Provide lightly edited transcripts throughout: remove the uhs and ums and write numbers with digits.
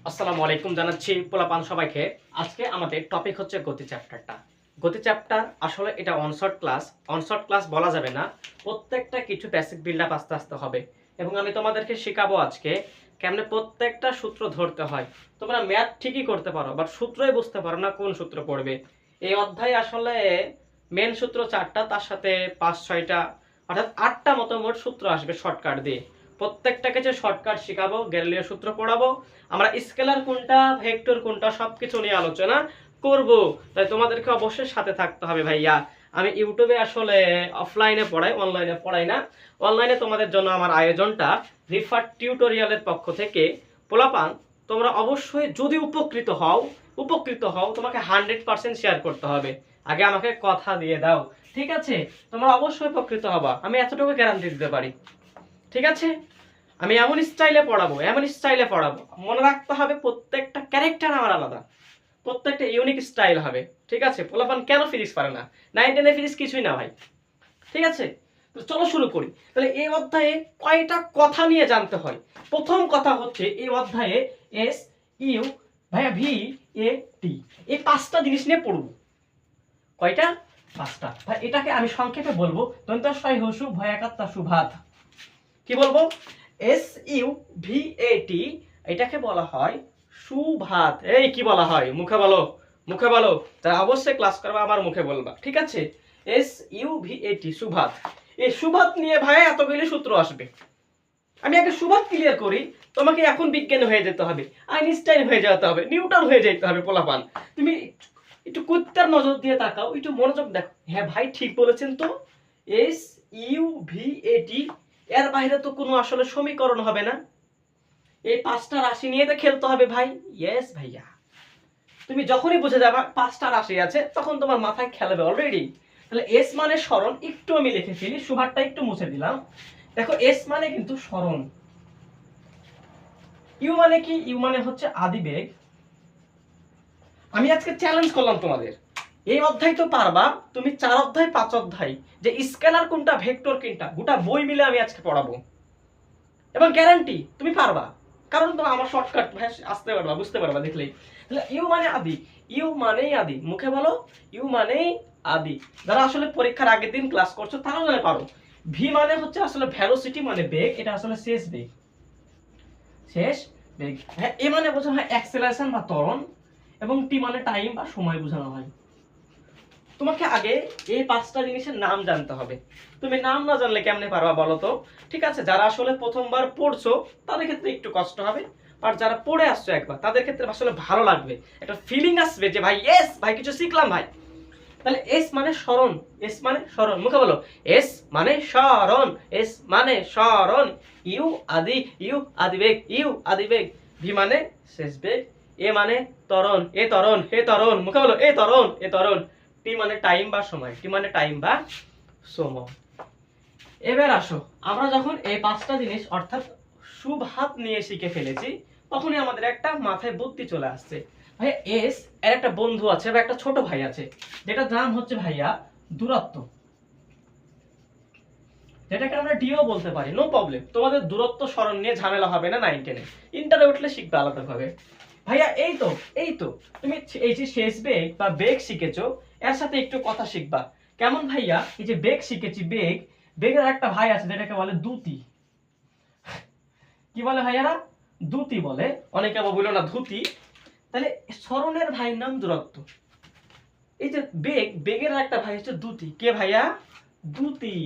আসসালামু আলাইকুম জানাচ্ছি পোলাপান সবাইকে। আজকে আমাদের টপিক হচ্ছে গতি চ্যাপ্টারটা। গতি চ্যাপ্টার আসলে এটা অনশর্ট ক্লাস বলা যাবে না। প্রত্যেকটা কিছু বেসিক বিল্ড আপ আস্তে আস্তে হবে এবং আমি তোমাদেরকে শেখাবো আজকে কেমনে প্রত্যেকটা সূত্র ধরতে হয়। তোমরা ম্যাথ ঠিকই করতে পারো বাট সূত্রই বুঝতে পারো না কোন সূত্র পড়বে। এই অধ্যায়ে আসলে মেন সূত্র 4টা, তার সাথে 5-6টা অর্থাৎ 8টা মতো মোট সূত্র আসবে শর্টকাট দিয়ে। প্রত্যেকটাকে যে শর্টকাট শেখাবো, গ্যালিলিও সূত্র পড়াবো, আমরা স্কেলার কোনটা ভেক্টর কোনটা সবকিছু নিয়ে আলোচনা করব। তাই তোমাদেরকে অবশ্যই সাথে থাকতে হবে ভাইয়া। আমি ইউটিউবে আসলে অফলাইনে পড়াই, অনলাইনে পড়াই না। অনলাইনে তোমাদের জন্য আমার আয়োজনটা রিফার টিউটোরিয়ালের পক্ষ থেকে। পোলাপান তোমরা অবশ্যই যদি উপকৃত হও তোমাকে 100% শেয়ার করতে হবে। আগে আমাকে কথা দিয়ে দাও, ঠিক আছে? তোমরা অবশ্যই উপকৃত হবা, আমি এতটুকু গ্যারান্টি দিতে পারি, ঠিক আছে? আমি এমন স্টাইলে পড়াবো, মনে রাখতে হবে প্রত্যেকটা ক্যারেক্টার আমার আলাদা, প্রত্যেকটা ইউনিক স্টাইল হবে, ঠিক আছে? পোলাপান কেন ফিজিক্স পারে না? 9-10 ফিজিক্স কিছুই না ভাই, ঠিক আছে? তো চলো শুরু করি। তাহলে এই অধ্যায়ে কয়টা কথা নিয়ে জানতে হয়? প্রথম কথা হচ্ছে এই অধ্যায়ে এস ইউ ভাইয়া ভি এ টি, এই 5টা জিনিস নিয়ে পড়ব। কয়টা? 5টা। ভাই এটাকে আমি সংক্ষেপে বলবো দন্তাস্বয় হসু ভয়াকাত্তা সুভাত। কি বলবো? এস ইউ ভি এ টি, এটাকে বলা হয় সুভাত। এই কি বলা হয়? মুখে বলো। তা অবশ্যই ক্লাস করবে আমার মুখে বলবা, ঠিক আছে? এস ইউ ভি এ টি সুভাত। এই সুভাত নিয়ে ভাই এতগুলি সূত্র আসবে। আমি আগে সুভাত ক্লিয়ার করি। তোমাকে এখন বিজ্ঞানী হয়ে যেতে হবে, আইনস্টাইন হয়ে যেতে হবে, নিউটন হয়ে যেতে হবে। পোলাপান তুমি একটু কুত্তার নজর দিয়ে তাকাও, একটু মনোযোগ দেখো। হ্যাঁ ভাই ঠিক বলেছেন তো। এস ইউ ভি এ টি, এর বাইরে তো কোনো আসলে সমীকরণ হবে না। এই 5টা রাশি নিয়ে তো খেলতে হবে ভাই। ইয়েস ভাইয়া, তুমি যখনই বুঝে যাবা 5টা রাশি আছে তখন তোমার মাথায় খেলবে অলরেডি। তাহলে এস মানে সরণ, একটু আমি লিখে ফেলি, সুভারটা একটু মুছে দিলাম। দেখো এস মানে কিন্তু সরণ। ইউ মানে কি? ইউ মানে হচ্ছে আদিবেগ। আমি আজকে চ্যালেঞ্জ করলাম তোমাদের, এই অধ্যায় তো পারবা তুমি 4 অধ্যায় 5 অধ্যায়, যে স্কেলার কোনটা ভেক্টর কোনটা গোটা বই মিলে আমি আজকে পড়াবো এবং গ্যারান্টি তুমি পারবা। কারণ তোমার আমার শর্টকাট ভাই, আসতে পারবা, বুঝতে পারবা দেখলেই। তাহলে ইউ মানে আদি, ইউ মানেই আদি, মুখে বলো ইউ মানেই আদি। যারা আসলে পরীক্ষার আগের দিন ক্লাস করছো তারাও জানে পারো। ভি মানে হচ্ছে আসলে ভেলোসিটি, মানে বেগ, এটা আসলে শেষ বেগ। হ্যাঁ, এ মানে বোঝানো হয় অ্যাক্সেলারেশন বা ত্বরণ, এবং টি মানে টাইম বা সময় বোঝানো হয়। তোমাকে আগে এই 5টা জিনিসের নাম জানতে হবে। তুমি নাম না জানলে কেমনে পারবা বলো তো? ঠিক আছে, যারা আসলে প্রথমবার পড়ছো তাদের ক্ষেত্রে একটু কষ্ট হবে, আর যারা পড়ে আসছো একবার তাদের ক্ষেত্রে আসলে ভালো লাগবে, একটা ফিলিং আসবে যে ভাই ইয়েস ভাই কিছু শিখলাম ভাই। তাহলে এস মানে স্মরণ, এস মানে স্মরণ, মুখে বলো এস মানে স্মরণ, এস মানে স্মরণ। ইউ আদি, ইউ আদিবেগ, ইউ আদিবেগ। ভি মানে শেষ বেগ। এ মানে ত্বরণ, এ ত্বরণ, হে ত্বরণ, মুখে বলো এ ত্বরণ, এ ত্বরণ। টি মানে টাইম বা সময়, টি মানে টাইম বা সময়। এবার আসো, আমরা যখন এই 5টা জিনিস অর্থাৎ সুভাত নিয়ে শিখে ফেলেছি তখনই আমাদের একটা মাথায় বুদ্ধি চলে আসছে। ভাই এস এর একটা বন্ধু আছে বা একটা ছোট ভাই আছে, যেটার নাম হচ্ছে ভাইয়া দূরত্ব, যেটাকে আমরা ডিও বলতে পারি। নো প্রবলেম, তোমাদের দূরত্ব সরণ নিয়ে ঝামেলা হবে না 9-10-এ, ইন্টারে উঠলে শিখবে আলাদাভাবে। ভাইয়া এই তো তুমি এই যে শেষ বেগ বা বেগ শিখেছো, এর সাথে একটু কথা শিখবা। কেমন ভাইয়া? এই যে বেগ শিখেছি, বেগের একটা ভাই আছে যেটাকে বলে দ্যুতি। কি বলে ভাইয়ারা? দ্যুতি বলে, অনেকে আবার বলো না ধুতি। তাহলে সরণের ভাইয়ের নাম দূরত্ব। এই যে বেগের একটা ভাই হচ্ছে দ্যুতি। কে ভাইয়া? দ্যুতি।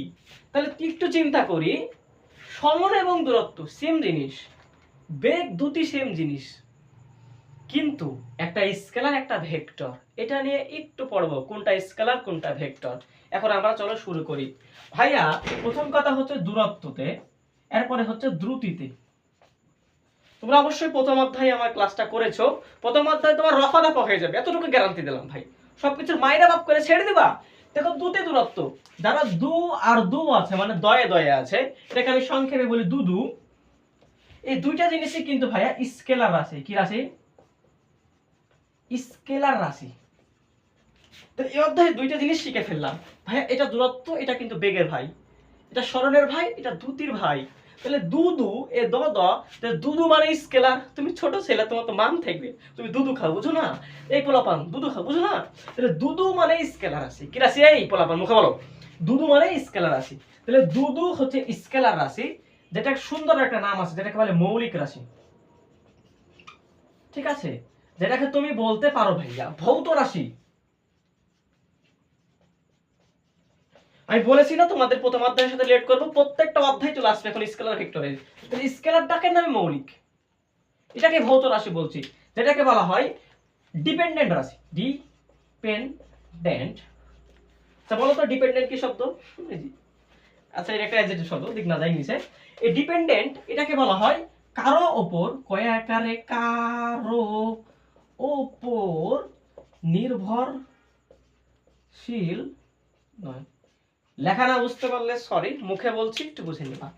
তাহলে একটু চিন্তা করি, সরণ এবং দূরত্ব সেম জিনিস, বেগ দ্যুতি সেম জিনিস, কিন্তু একটা স্কেলার একটা ভেক্টর। এটা নিয়ে একটু পড়বো কোনটা স্কেলার কোনটা ভেক্টর। এখন আমরা চলো শুরু করি। ভাইয়া প্রথম কথা হচ্ছে দূরত্বতে, এরপরে হচ্ছে দ্রুতিতে। তোমরা অবশ্যই প্রথম অধ্যায়ে আমার ক্লাসটা করেছো, প্রথম অধ্যায়ে তোমার রফা দফা হয়ে যাবে, এতটুকু গ্যারান্টি দিলাম ভাই। সবকিছুর মাইরা বাপ করে ছেড়ে দিবা। দেখো দুতে দূরত্ব, যারা দু আর দু আছে মানে দয়ে দয়ে আছে, এটাকে আমি সংক্ষেপে বলি দুদু। এই দুইটা জিনিসই কিন্তু ভাইয়া স্কেলার রাশি। কি রাশি? স্কেলার রাশি। তো এই অধ্যায়ে দুইটা জিনিস শিখে ফেললাম। ভাইয়া এটা দূরত্ব, এটা কিন্তু বেগের ভাই, এটা সরণের ভাই, এটা দ্যুতির ভাই। তাহলে দুদু এ দ দ, তাহলে দুদু মানে স্কেলার। তুমি ছোট ছেলে, তোমার তো মান থাকবে, তুমি দুদু খাও, বুঝো না? এই পোলাপান দুদু খাও, বুঝো না? তাহলে দুদু মানে স্কেলার রাশি। কি রাশি? এই পোলাপান মুখে বলো, দুদু মানে স্কেলার রাশি। তাহলে দুদু হচ্ছে স্কেলার রাশি, যেটা সুন্দর একটা নাম আছে, যেটাকে বলে মৌলিক রাশি। ঠিক আছে, যেটাকে তুমি বলতে পারো ভাইয়া ভৌত রাশি। আমি বলেছি না তোমাদের প্রথম অধ্যায়ের সাথে লেট করব, প্রত্যেকটা অধ্যায় চলে আসবে এখন স্কেলার ভেক্টরের। তাহলে স্কেলার ডাকের নামে মৌলিক, এটাকে ভৌত রাশি বলছি, যেটাকে বলা হয় ডিপেন্ডেন্ট রাশি। ডিপেন্ডেন্ট। আচ্ছা বলো তো ডিপেন্ডেন্ট কি শব্দ? আচ্ছা এটা একটা অ্যাডজেক্টিভ শব্দ, দিক না যাই নিচে। এই ডিপেন্ডেন্ট এটাকে বলা হয় কারো ওপর, কয় আকারে, কারো ওপর নির্ভরশীল নয়। লেখা না বুঝতে পারলে সরি, মুখে বলছি, একটু বুঝে নিবা।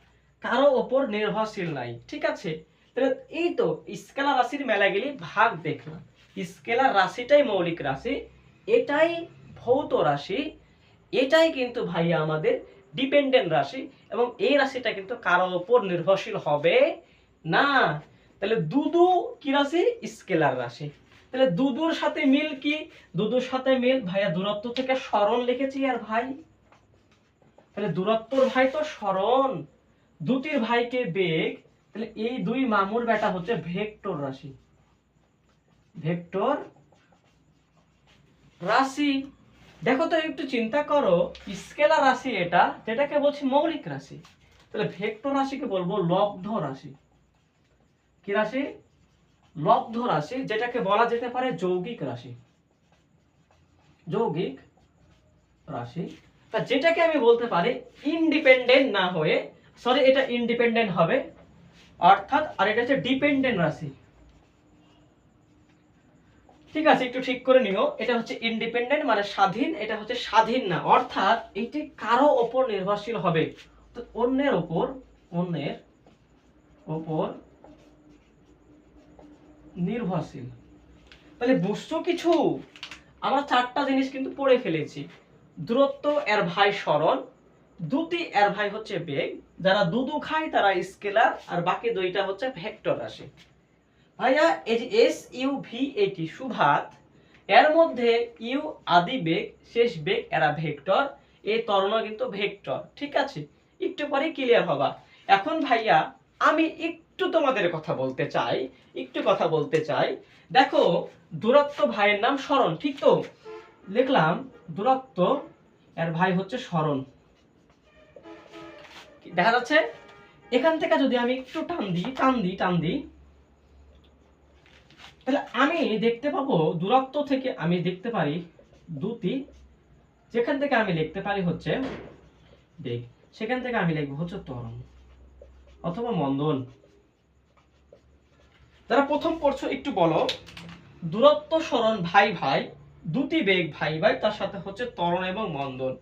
কারো ওপর নির্ভরশীল নাই, ঠিক আছে? তাহলে এই তো স্কেলার রাশির মেলা গেলে ভাগ দেখলাম। স্কেলার রাশিটাই মৌলিক রাশি, এটাই ভৌত রাশি, এটাই কিন্তু ভাইয়া আমাদের ডিপেন্ডেন্ট রাশি, এবং এই রাশিটা কিন্তু কারো ওপর নির্ভরশীল হবে না। তাহলে দুদু কি রাশি? স্কেলার রাশি। তাহলে দুদুর সাথে মিল কি? দুদুর সাথে মিল ভাইয়া দূরত্ব থেকে সরণ লিখেছি আর ভাই, তাহলে দূরত্বর ভাই তো সরণ, দুটির ভাইকে বেগ, তাহলে এই দুই মামুর বেটা হচ্ছে ভেক্টর রাশি। ভেক্টর রাশি। দেখো তো একটু চিন্তা করো, স্কেলার রাশি এটা, যেটাকে বলছি মৌলিক রাশি, তাহলে ভেক্টর রাশিকে বলবো লব্ধ রাশি। কি রাশি? লব্ধ রাশি, যেটাকে বলা যেতে পারে যৌগিক রাশি। যৌগিক রাশি, তা যেটাকে আমি বলতে পারি ইন্ডিপেন্ডেন্ট না হয়ে, সরি এটা ইন্ডিপেন্ডেন্ট হবে অর্থাৎ, আর এটা হচ্ছে ডিপেন্ডেন্ট রাশি। ঠিক আছে, একটু ঠিক করে নিও, এটা হচ্ছে ইন্ডিপেন্ডেন্ট মানে স্বাধীন, এটা হচ্ছে স্বাধীন না, অর্থাৎ এটি কারো ওপর নির্ভরশীল হবে, তো অন্যের ওপর নির্ভরশীল। তাহলে বুঝছো কিছু? আমরা চারটা জিনিস কিন্তু পড়ে ফেলেছি। দূরত্ব এর ভাই সরণ, দুটি এর ভাই হচ্ছে বেগ, যারা দুদু খায় তারা স্কেলার, আর বাকি দুইটা হচ্ছে ভেক্টর রাশি। ভাইয়া এই যে এস ইউ ভি এটি সুভাত, এর মধ্যে ইউ আদি বেগ, শেষ বেগ এরা ভেক্টর, এই ত্বরণ কিন্তু ভেক্টর। ঠিক আছে, একটু পরে ক্লিয়ার হবা। এখন ভাইয়া আমি একটু তোমাদের কথা বলতে চাই। দেখো দূরত্ব ভাইয়ের নাম সরণ, ঠিক তো? লিখলাম দূরত্ব এর ভাই হচ্ছে সরণ। দেখা যাচ্ছে এখান থেকে যদি আমি একটু টান দিই, তাহলে আমি দেখতে পাবো দূরত্ব থেকে আমি দেখতে পারি দুটি, যেখান থেকে আমি লিখতে পারি হচ্ছে বেগ, সেখান থেকে আমি লিখবো হচ্ছে ত্বরণ অথবা মন্দন। যারা প্রথম পড়ছো একটু বলো, দূরত্ব সরণ ভাই ভাই, দুটি বেগ ভাই ভাই, তার সাথে হচ্ছে ত্বরণ এবং মন্দন।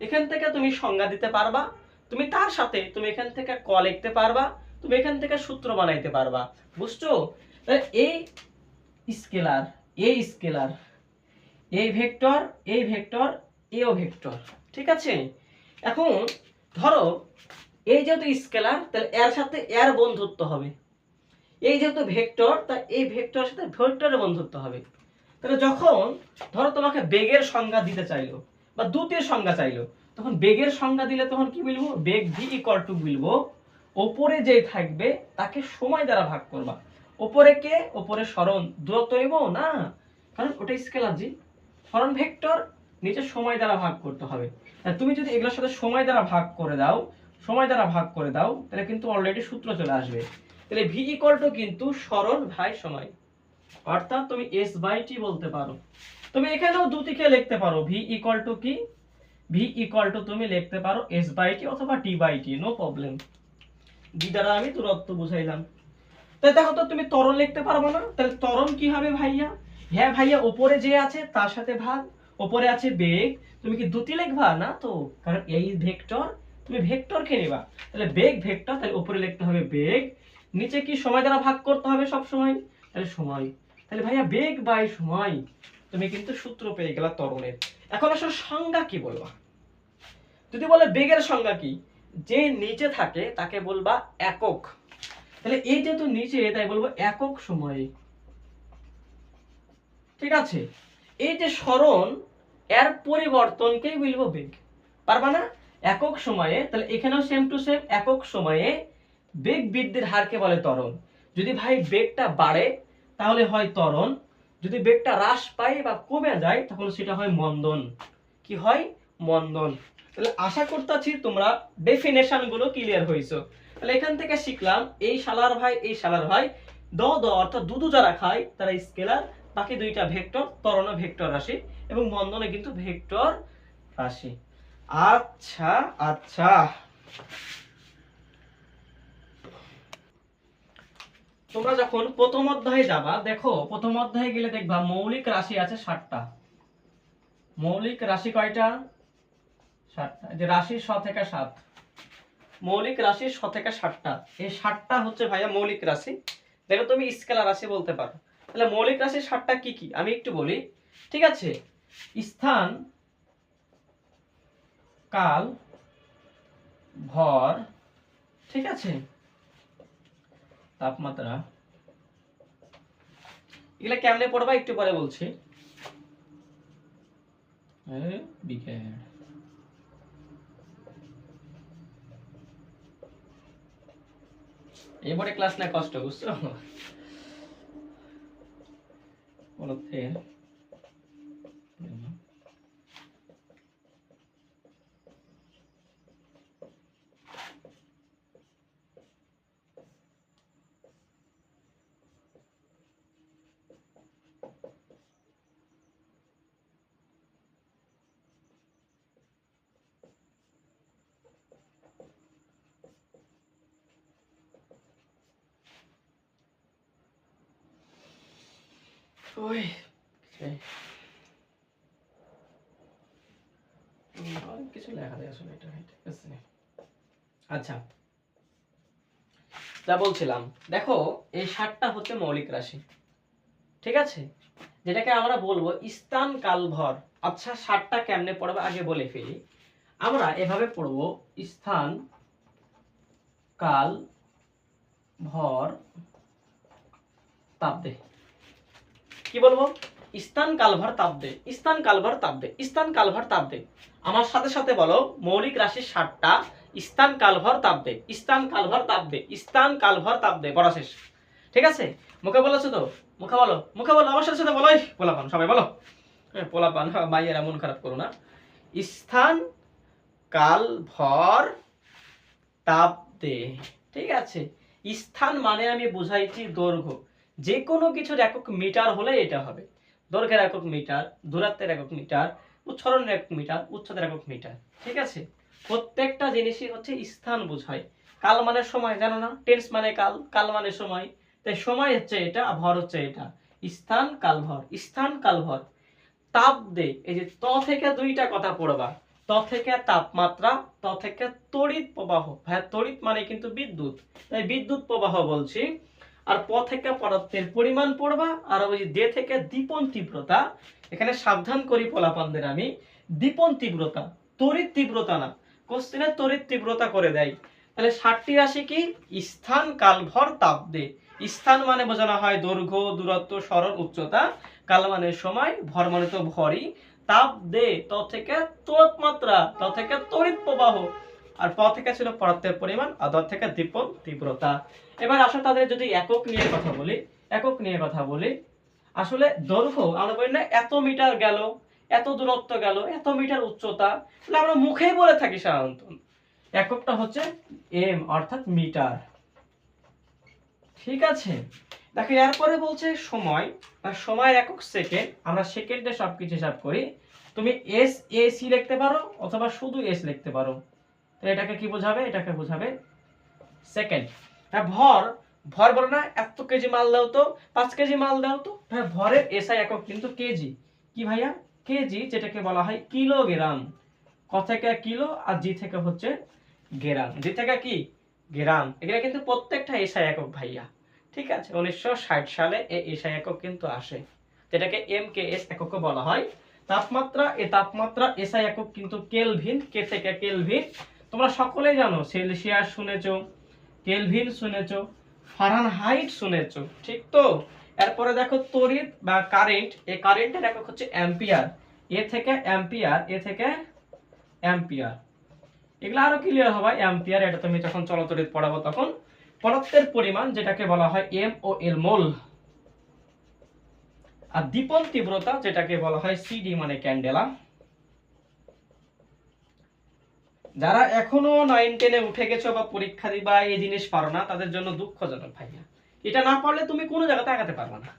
এখান থেকে তুমি সংজ্ঞা দিতে পারবা, তুমি তার সাথে তুমি এখান থেকে ক লিখতে পারবা, তুমি এখান থেকে সূত্র বানাইতে পারবা। বুঝছো? এই স্কেলার, এই ভেক্টর, এও ভেক্টর। ঠিক আছে, এখন ধরো এই যেহেতু স্কেলার, তাহলে এর সাথে এর বন্ধুত্ব হবে, এই যেহেতু ভেক্টর, তা এই ভেক্টরের সাথে ভেক্টরের বন্ধুত্ব হবে। তাহলে যখন ধরো তোমাকে বেগের সংজ্ঞা দিতে চাইলো বা দ্রুতির সংজ্ঞা চাইলো, তখন বেগের সংজ্ঞা দিলে তখন কি বলবো? বেগ ভি ইকুয়াল টু বলবো ওপরে যেই থাকবে তাকে সময় দ্বারা ভাগ করবা। ওপরে কে? ওপরে সরণ, দূরত্ব নেব না, কারণ ওটা স্কেলার জি, সরণ ভেক্টর, নিচে সময় দ্বারা ভাগ করতে হবে। তুমি যদি এগুলোর সাথে সময় দ্বারা ভাগ করে দাও, তাহলে কিন্তু অলরেডি সূত্র চলে আসবে। তাহলে ভি ইকুয়াল টু কিন্তু সরণ ভাই সময়, অর্থাৎ তুমি এস বাই টি বলতে পারো। তুমি এখানেও দুটিকে লিখতে পারো, ভি ইকুয়াল টু কি? ভি ইকুয়াল টু তুমি লিখতে পারো এস বাই টি অথবা T by T, no problem. D দ্বারা আমি দূরত্ব বুঝাইলাম। তাই দেখো তো তুমি ত্বরণ লিখতে পারবো না, তাহলে ত্বরণ কি হবে ভাইয়া? হ্যাঁ ভাইয়া, উপরে যে আছে তার সাথে ভাগ, উপরে আছে বেগ, তুমি কি দুটি লিখবা না তো? কারণ এই ভেক্টর, তুমি ভেক্টরকে নেবা, তাহলে বেগ ভেক্টর, তাহলে উপরে লিখতে হবে বেগ, নিচে কি সময় দ্বারা ভাগ করতে হবে সব সময়, তাহলে সময়, তাহলে ভাইয়া বেগ বাই সময়, তুমি কিন্তু সূত্র পেয়ে গেলা ত্বরণের। এখন আসলে সংজ্ঞা কি বলবা? যদি বলে বেগের সংজ্ঞা কি, যে নিচে থাকে তাকে বলবা একক। তাহলে এই যেহেতু নিচে, তাই বলবো একক সময়ে। ঠিক আছে, এই যে সরণ, এর পরিবর্তনকেই বলবো বেগ। পারবা না? একক সময়ে, তাহলে এখানেও সেম টু সেম, একক সময়ে বেগ বৃদ্ধির হারকে বলে ত্বরণ। যদি ভাই বেগটা বাড়ে তাহলে হয় ত্বরণ, যদি বেগটা হ্রাস পায় বা কমে যায় তখন সেটা হয় মন্দন। কি হয়? মন্দন। তাহলে আশা করতেছি তোমরা ডেফিনেশন গুলো ক্লিয়ার হয়েছো। তাহলে এখান থেকে শিখলাম এই শালার ভাই, এই শালার ভাই দ দ অর্থাৎ দুদু যারা খায় তারা স্কেলার, বাকি দুইটা ভেক্টর, ত্বরণ ভেক্টর রাশি এবং মন্দনে কিন্তু ভেক্টর রাশি। আচ্ছা আচ্ছা, তোমরা যখন প্রথম অধ্যায়ে যাবা, দেখো প্রথম অধ্যায়ে গেলে দেখবা মৌলিক রাশি আছে 7টা। মৌলিক রাশি কয়টা? 7টা। যে রাশি স থেকে 7, মৌলিক রাশি স থেকে 7টা। এই 7টা হচ্ছে ভাইয়া মৌলিক রাশি। দেখো তুমি স্কেলার রাশি বলতে পারো। তাহলে মৌলিক রাশি 7টা কি কি আমি একটু বলি। ঠিক আছে, স্থান, কাল, ভর, ঠিক আছে, তাপমাত্রা। এগুলা কেমনে পড়বা একটু পরে বলছি। বিকেল এবারে ক্লাস না কষ্ট, বুঝছো? বলতে ওই কিছু লেখা যায় আসলে এটা, ঠিক আছে। আচ্ছা, যা বলছিলাম, দেখো এই 7টা হচ্ছে মৌলিক রাশি। ঠিক আছে, যেটাকে আমরা বলবো স্থান, কাল, ভর। আচ্ছা 7টা কেমনে পড়বে আগে বলে ফেলি। আমরা এভাবে পড়বো, স্থান, কাল, ভর, তাপ দে। কি বলবো? স্থান, কাল, ভর, তাপ দে। স্থান, কাল, ভর, তাপ দে। স্থান, কাল, ভর, তাপ দে। আমার সাথে সাথে বলো, মৌলিক রাশি 7টা। স্থান, কাল, ভর, তাপ দে। স্থান, কাল, ভর, তাপ দে। স্থান, কাল, ভর, তাপ দে। পড়া শেষ। ঠিক আছে, মুখে বলেছো তো? মুখে বলো, মুখে বলো, আমার সাথে সাথে বলো। পোলাপান সবাই বলো, পোলাপান মাইয়েরা মন খারাপ করো না। স্থান, কাল, ভর, তাপ দে। ঠিক আছে, স্থান মানে আমি বুঝাইছি দৈর্ঘ্য। যে কোনো কিছুর একক মিটার হলে এটা হবে। দৈর্ঘ্যের একক মিটার, দূরত্বের একক মিটার, উচ্চারণের একক মিটার, উচ্চতার একক মিটার। ঠিক আছে, প্রত্যেকটা জিনিসই হচ্ছে স্থান বোঝায়। কাল মানে সময়, জানো না? টেন্স মানে কাল, কাল মানে সময়। তাই সময় হচ্ছে এটা, ভর হচ্ছে এটা। স্থান, কাল, ভর। স্থান, কাল, ভর। তাপ দে, এই যে ত থেকে দুইটা কথা পড়বা। ত থেকে তাপমাত্রা, ত থেকে তড়িৎ প্রবাহ। ভাই তড়িৎ মানে কিন্তু বিদ্যুৎ, তাই বিদ্যুৎ প্রবাহ বলছি। আর প থেকে পদার্থের পরিমাণ পড়বা। আর ওই যে দে থেকে দীপন তীব্রতা। এখানে সাবধান করি পোলাপানদের আমি, দীপন তীব্রতা, তড়িৎ তীব্রতা না। কোশ্চেনে তড়িৎ তীব্রতা করে দেয়। তাহলে 7টি রাশি কি? স্থান, কাল, ভর, তাপ দে। স্থান মানে বোঝানো হয় দৈর্ঘ্য, দূরত্ব, সরণ, উচ্চতা। কাল মানে সময়, ভর মানে তো ভরই। তাপ দে, ত থেকে তাপমাত্রা, ত থেকে তড়িৎ প্রবাহ। আর প থেকে ছিল পদার্থের পরিমাণ, আর দ থেকে দীপন তীব্রতা। এবার আসো তাদের যদি একক নিয়ে কথা বলি, একক নিয়ে কথা বলি। আসলে দৈর্ঘ্য আমরা বলি না এত মিটার গেল, এত দূরত্ব গেল, এত মিটার উচ্চতা, তাহলে আমরা মুখেই বলে থাকি সাধারণত। এককটা হচ্ছে এম অর্থাৎ মিটার। ঠিক আছে, দেখো এরপরে বলছে সময়, আর সময়ের একক সেকেন্ড। আমরা সেকেন্ডে সবকিছু হিসাব করি। তুমি এস এ সি লিখতে পারো অথবা শুধু এস লিখতে পারো। তো এটাকে কি বোঝাবে? এটাকে বোঝাবে সেকেন্ড। হ্যাঁ, ভর, ভর বলো না এত কেজি মাল দাও তো, 5 কেজি মাল দাও তো। হ্যাঁ, ভরের এসআই একক কিন্তু কেজি। কি ভাইয়া? কেজি, যেটাকে বলা হয় কিলোগ্রাম। ক থেকে কিলো আর জি থেকে হচ্ছে গ্রাম। জি থেকে কি? গ্রাম। এগুলা কিন্তু প্রত্যেকটা এসআই একক ভাইয়া। ঠিক আছে, 1960 সালে এই এসআই একক কিন্তু আসে, যেটাকে এমকেএস এককও বলা হয়। তাপমাত্রা, এই তাপমাত্রা এসআই একক কিন্তু কেলভিন, কে থেকে কেলভিন। তোমরা সকলেই জানো সেলসিয়াস শুনেছো, কেলভিন শুনেছো, ফারেনহাইট শুনেছো, ঠিক তো? এরপরে দেখো তড়িৎ বা কারেন্ট, এই কারেন্টের একক হচ্ছে অ্যাম্পিয়ার, এ থেকে অ্যাম্পিয়ার, এ থেকে অ্যাম্পিয়ার। এগুলো আরো ক্লিয়ার হবে অ্যাম্পিয়ার, এটা তুমি যখন চলতড়িৎ পড়াবো তখন। পদার্থের পরিমাণ যেটাকে বলা হয় এম ও এল মোল, আর দীপন তীব্রতা যেটাকে বলা হয় সিডি মানে ক্যান্ডেলা। যারা এখনো 9-10-এ উঠে গেছো বা পরীক্ষা দিবা এই জিনিস পারো না, তাদের জন্য দুঃখজনক ভাইয়া। এটা না পারলে তুমি কোনো জায়গাতে আগাতে পারবে না।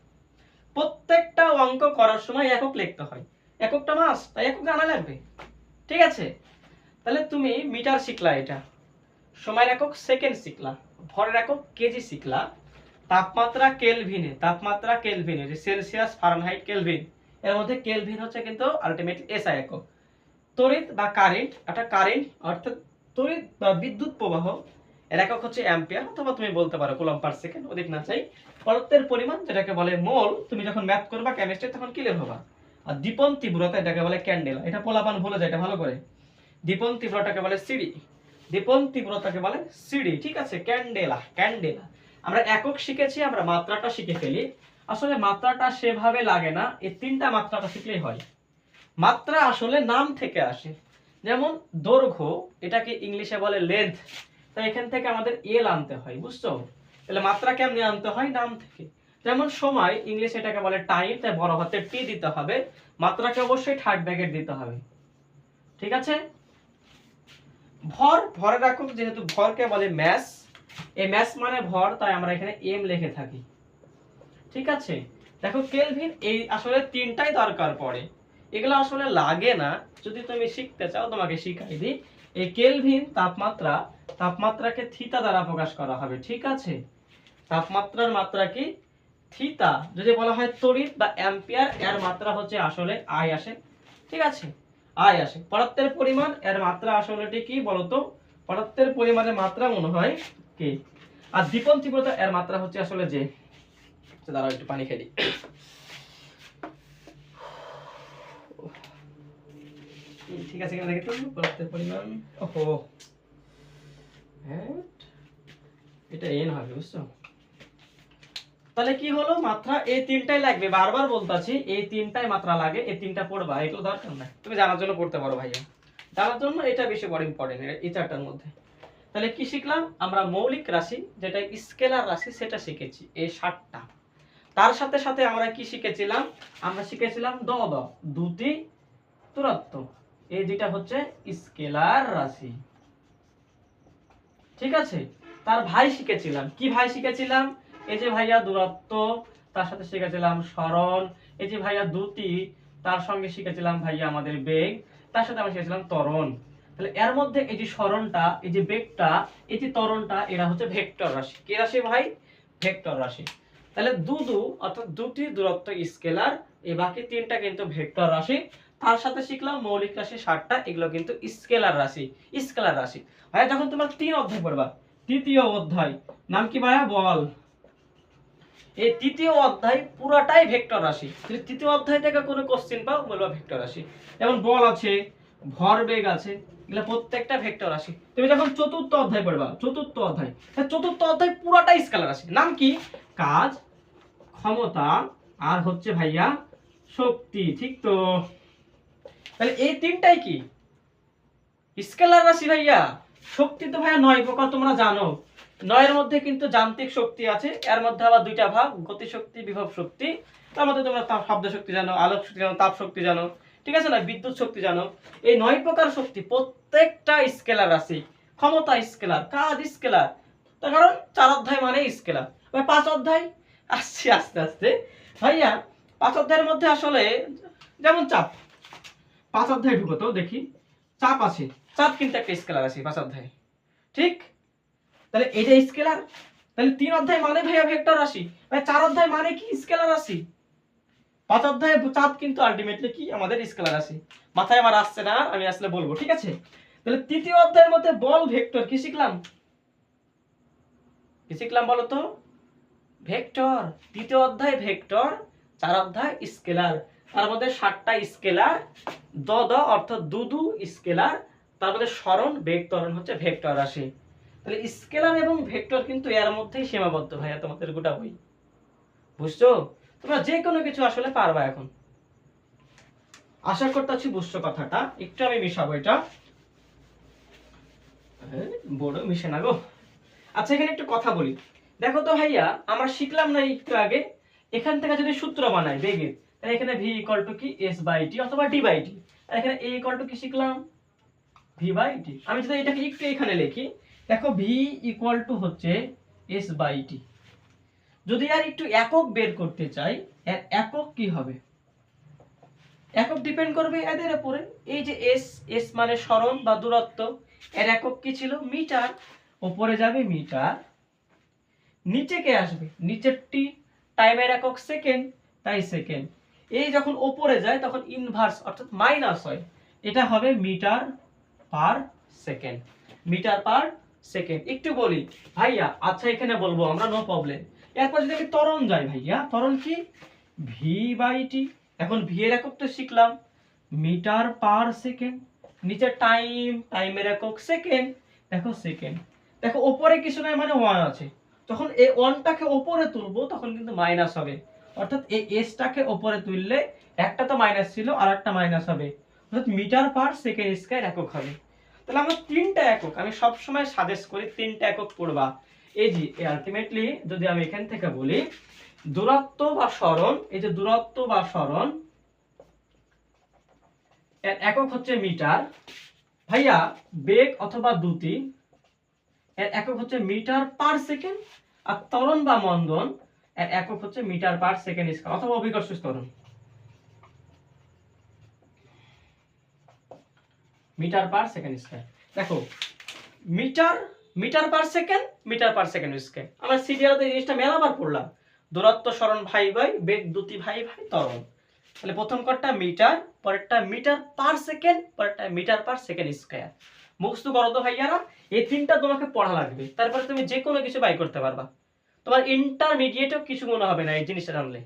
প্রত্যেকটা অঙ্ক করার সময় একক লিখতে হয়, এককটা মাস্ট, তাই একক জানা লাগবে, ঠিক আছে? তাহলে তুমি মিটার শিখলা, এটা সময়ের একক সেকেন্ড শিখলা, ভরের একক কেজি শিখলা, তাপমাত্রা কেলভিনে, তাপমাত্রা কেলভিনে, সেলসিয়াস ফারেনহাইট কেলভিন, এর মধ্যে কেলভিন হচ্ছে কিন্তু আলটিমেটলি এসআই একক। তড়িৎ বা কারেন্ট, একটা কারেন্ট অর্থাৎ তড়িৎ বা বিদ্যুৎ প্রবাহ, এর একক হচ্ছে অ্যাম্পিয়ার, অথবা তুমি বলতে পারো কুলম্ব পার সেকেন্ড, অধিক না চাই। পদার্থের পরিমাণ যেটাকে বলে মোল, তুমি যখন ম্যাথ করবা কেমিস্ট্রি তখন ক্লিয়ার হবা। আর দীপন তীব্রতা এটাকে বলে ক্যান্ডেলা, এটা পোলাপান ভুলে যায়, এটা ভালো করে। দীপন তীব্রতাকে বলে সিডি, দীপন তীব্রতাকে বলে সিডি, ঠিক আছে? Candela, candela. আমরা একক শিখেছি, আমরা মাত্রাটা শিখে ফেলি। আসলে মাত্রাটা সেভাবে লাগে না, এই তিনটা মাত্রাটা শিখলেই হয়। মাত্রা আসলে নাম থেকে আসে, যেমন দৈর্ঘ্য, এটাকে ইংলিশে বলে লেন্থ, তাই এখান থেকে আমাদের এল আনতে হয়, বুঝছো? তাহলে মাত্রা কেমনে আনতে হয়? নাম থেকে। যেমন সময়, ইংলিশে এটাকে বলে টাইম, তাই বড় হাতে টি দিতে হবে, মাত্রাকে অবশ্যই থার্ড ব্র্যাকেট দিতে হবে, ঠিক আছে? ভর, ভরের একক যেহেতু ভরকে বলে ম্যাস, এই ম্যাস মানে ভর, তাই আমরা এখানে এম লিখে থাকি, ঠিক আছে? দেখো কেলভিন, এই আসলে তিনটাই দরকার পড়ে, এগুলো আসলে লাগে না, যদি তুমি শিখতে চাও তোমাকে শিখাই দিই। এই কেলভিন তাপমাত্রা, তাপমাত্রাকে থিটা দ্বারা প্রকাশ করা হবে, ঠিক আছে? তাপমাত্রার মাত্রা কি? থিটা। যদি বলা হয় তড়িৎ বা অ্যাম্পিয়ার, এর মাত্রা হচ্ছে আসলে আই আসে, ঠিক আছে? আই আসে। পদার্থের পরিমাণ, এর মাত্রা আসলে কি বলতো? পদার্থের পরিমাণের মাত্রা মনে হয় কি? আর দীপন তীব্রতা, এর মাত্রা হচ্ছে আসলে যে। দাঁড়াও একটু পানি খেয়ে দিই। ঠিক আছে, এখানে দেখি তো পদার্থের পরিমাণ, ওহো হ্যাঁ এটা এন হবে, বুঝছো? তাহলে কি হলো, মাত্রা এই তিনটাই লাগবে, বারবার বলতাছি এই তিনটাই মাত্রা লাগে, এই তিনটা পড়বা, এগুলো দরকার নাই, তুমি জানার জন্য পড়তে পারো ভাইয়া, জানার জন্য এটা বেশি বড় ইম্পর্টেন্ট এই চারটার মধ্যে। তাহলে কি শিখলাম আমরা? মৌলিক রাশি, যেটা স্কেলার রাশি, সেটা শিখেছি এই 7টা। তার সাথে সাথে আমরা কি শিখেছিলাম? আমরা শিখেছিলাম দুটি দূরত্ব, এই দুইটা হচ্ছে স্কেলার রাশি, ঠিক আছে? তার ভাই শিখেছিলাম, কি ভাই শিখেছিলাম? এই যে ভাইয়া দূরত্ব, তার সাথে শিখেছিলাম সরণ, এই যে ভাইয়া দ্রুতি, তার সঙ্গে শিখেছিলাম ভাইয়া আমাদের বেগ, তার সাথে আমরা শিখেছিলাম ত্বরণ। তাহলে এর মধ্যে এই যে সরণটা, এই যে বেগটা, এই যে ত্বরণটা, এরা হচ্ছে ভেক্টর রাশি। কি রাশি ভাই? ভেক্টর রাশি। তাহলে অর্থাৎ দুটি দূরত্ব স্কেলার, এই বাকি তিনটা কিন্তু ভেক্টর রাশি। তার সাথে শিখলাম মৌলিক রাশি 7টা, এগুলো কিন্তু স্কেলার রাশি, স্কেলার রাশি। ভাইয়া যখন তোমরা 3 অধ্যায় পড়বা, তৃতীয় অধ্যায় নাম কি ভাইয়া? বল। এই তৃতীয় অধ্যায় পুরাটাই ভেক্টর রাশি। যদি তৃতীয় অধ্যায় থেকে কোনো কোশ্চেন পাও, বলবা ভেক্টর রাশি। যেমন বল আছে, ভরবেগ আছে, এগুলো প্রত্যেকটা ভেক্টর রাশি। তুমি যখন চতুর্থ অধ্যায় পড়বা, চতুর্থ অধ্যায় পুরাটাই স্কেলার রাশি। নাম কি? কাজ, ক্ষমতা, আর হচ্ছে ভাইয়া শক্তি, ঠিক তো? তাহলে এই তিনটাই কি স্কেলার রাশি ভাইয়া। শক্তি তো ভাইয়া 9 প্রকার, তোমরা জানো। 9-এর মধ্যে কিন্তু যান্ত্রিক শক্তি আছে, এর মধ্যে আবার দুইটা ভাগ, গতি শক্তি, বিভব শক্তি। তার মধ্যে তোমরা শব্দ শক্তি জানো, আলোক শক্তি জানো, তাপ শক্তি জানো, ঠিক আছে না? বিদ্যুৎ শক্তি জানো। এই 9 প্রকার শক্তি প্রত্যেকটা স্কেলার রাশি। ক্ষমতা স্কেলার, কাজ স্কেলার, তার কারণ 4 অধ্যায় মানে স্কেলার। 5 অধ্যায় আসছে আস্তে আস্তে ভাইয়া। 5 অধ্যায়ের মধ্যে আসলে যেমন চাপ, 5 অধ্যায় ঢুকো তো দেখি, চাপ আছে, চাপ কিন্তু একটা স্কেলার রাশি 5 অধ্যায়, ঠিক? তাহলে এটা স্কেলার। তাহলে 3 অধ্যায় মানে ভাইয়া ভেক্টর রাশি, ভাই 4 অধ্যায় মানে কি? স্কেলার রাশি। 5 অধ্যায়ে চাপ কিন্তু আলটিমেটলি কি? আমাদের স্কেলার রাশি। মাথায় আমার আসছে না, আমি আসলে বলবো, ঠিক আছে? তাহলে তৃতীয় অধ্যায়ের মধ্যে বল, ভেক্টর, কি শিখলাম? কি শিখলাম বলো তো? ভেক্টর। তৃতীয় অধ্যায় ভেক্টর, 4 অধ্যায় স্কেলার। তার মধ্যে 7টা স্কেলার, অর্থাৎ দুদু স্কেলার, তারপরে সরণ বেগ ত্বরণ হচ্ছে ভেক্টর রাশি। তাহলে স্কেলার এবং ভেক্টর কিন্তু এর মধ্যেই সীমাবদ্ধ ভাইয়া, তোমাদের গোটা বই। বুঝছো? তোমরা যে কোনো কিছু আসলে পারবা এখন। আশা করতেছি বুঝছো কথাটা। একটু আমি মিশাবো এটা, বড় মিশে না গো। আচ্ছা এখানে একটু কথা বলি। দেখো তো ভাইয়া, আমরা শিখলাম না একটু আগে, এখান থেকে যদি সূত্র বানাই বেগের, তাহলে এখানে v ইকুয়াল টু কি s বাই t অথবা d বাই t, আর এখানে a ইকুয়াল টু কি শিখলাম v বাই t। আমি যদি এটাকে একটু এখানে লিখি, দেখো v ইকুয়াল টু হচ্ছে s বাই t। যদি আর একটু একক বের করতে চাই, এর একক কি হবে? একক ডিপেন্ড করবে এদের উপরে। এই যে s, s মানে সরণ বা দূরত্ব, এর একক কি ছিল? মিটার। উপরে যাবে মিটার, নিচে কে আসবে? নিচের টি, টাইমের একক সেকেন্ড, তাই সেকেন্ড। এই যখন উপরে যায় তখন ইনভার্স অর্থাৎ মাইনাস হয়, এটা হবে metre per second. Metre per second. একটু বলি ভাইয়া, আচ্ছা এখানে বলবো আমরা, নো প্রবলেম। এরপর যদি আমি ত্বরণ যাই ভাইয়া, ত্বরণ কি? V by T. এখন ভি এর একক তো শিখলাম, মিটার পার সেকেন্ড। নিচে টাইম, টাইমের একক সেকেন্ড, দেখো সেকেন্ড। দেখো উপরে কিছু নাই মানে 1 আছে, যখন এই 1টাকে উপরে তুলবো তখন কিন্তু মাইনাস হবে, অর্থাৎ এই এসটাকে উপরে তুললে একটা তো মাইনাস ছিল আর একটা মাইনাস হবে, অর্থাৎ মিটার পার সেকেন্ড স্কয়ার একক হবে। তাহলে আমরা তিনটা একক, আমি সব সময় সাজেস্ট করি তিনটা একক পড়বা। এই যে আলটিমেটলি যদি আমি এখান থেকে বলি, দূরত্ব বা সরণ, এই যে দূরত্ব বা সরণ এর একক হচ্ছে মিটার ভাইয়া। বেগ অথবা দ্রুতি এর একক হচ্ছে মিটার পার সেকেন্ড। আর ত্বরণ বা মন্দন এর একক হচ্ছে মিটার পার সেকেন্ড স্কয়ার অথবা অভিকর্ষ ত্বরণ, মিটার পার সেকেন্ড স্কয়ার। দেখো metre, metre per second, metre per second square. আমরা সিরিয়ালে এই জিনিসটা মেলাবার পড়লাম, দূরত্ব সরণ ভাই ভাই, বেগ দ্রুতি ভাই ভাই, ত্বরণ। তাহলে প্রথম কোডটা মিটার, পরেরটা মিটার পার সেকেন্ড, পরেরটা মিটার পার সেকেন্ড স্কয়ার। মুখস্থ করো তো ভাইয়ারা, এই তিনটা তোমাকে পড়া লাগবে, তারপরে তুমি যে কোনো কিছু বাই করতে পারবা। তোমার ইন্টারমিডিয়েটেও কিছু মনে হবে না এই জিনিসটা জানলে,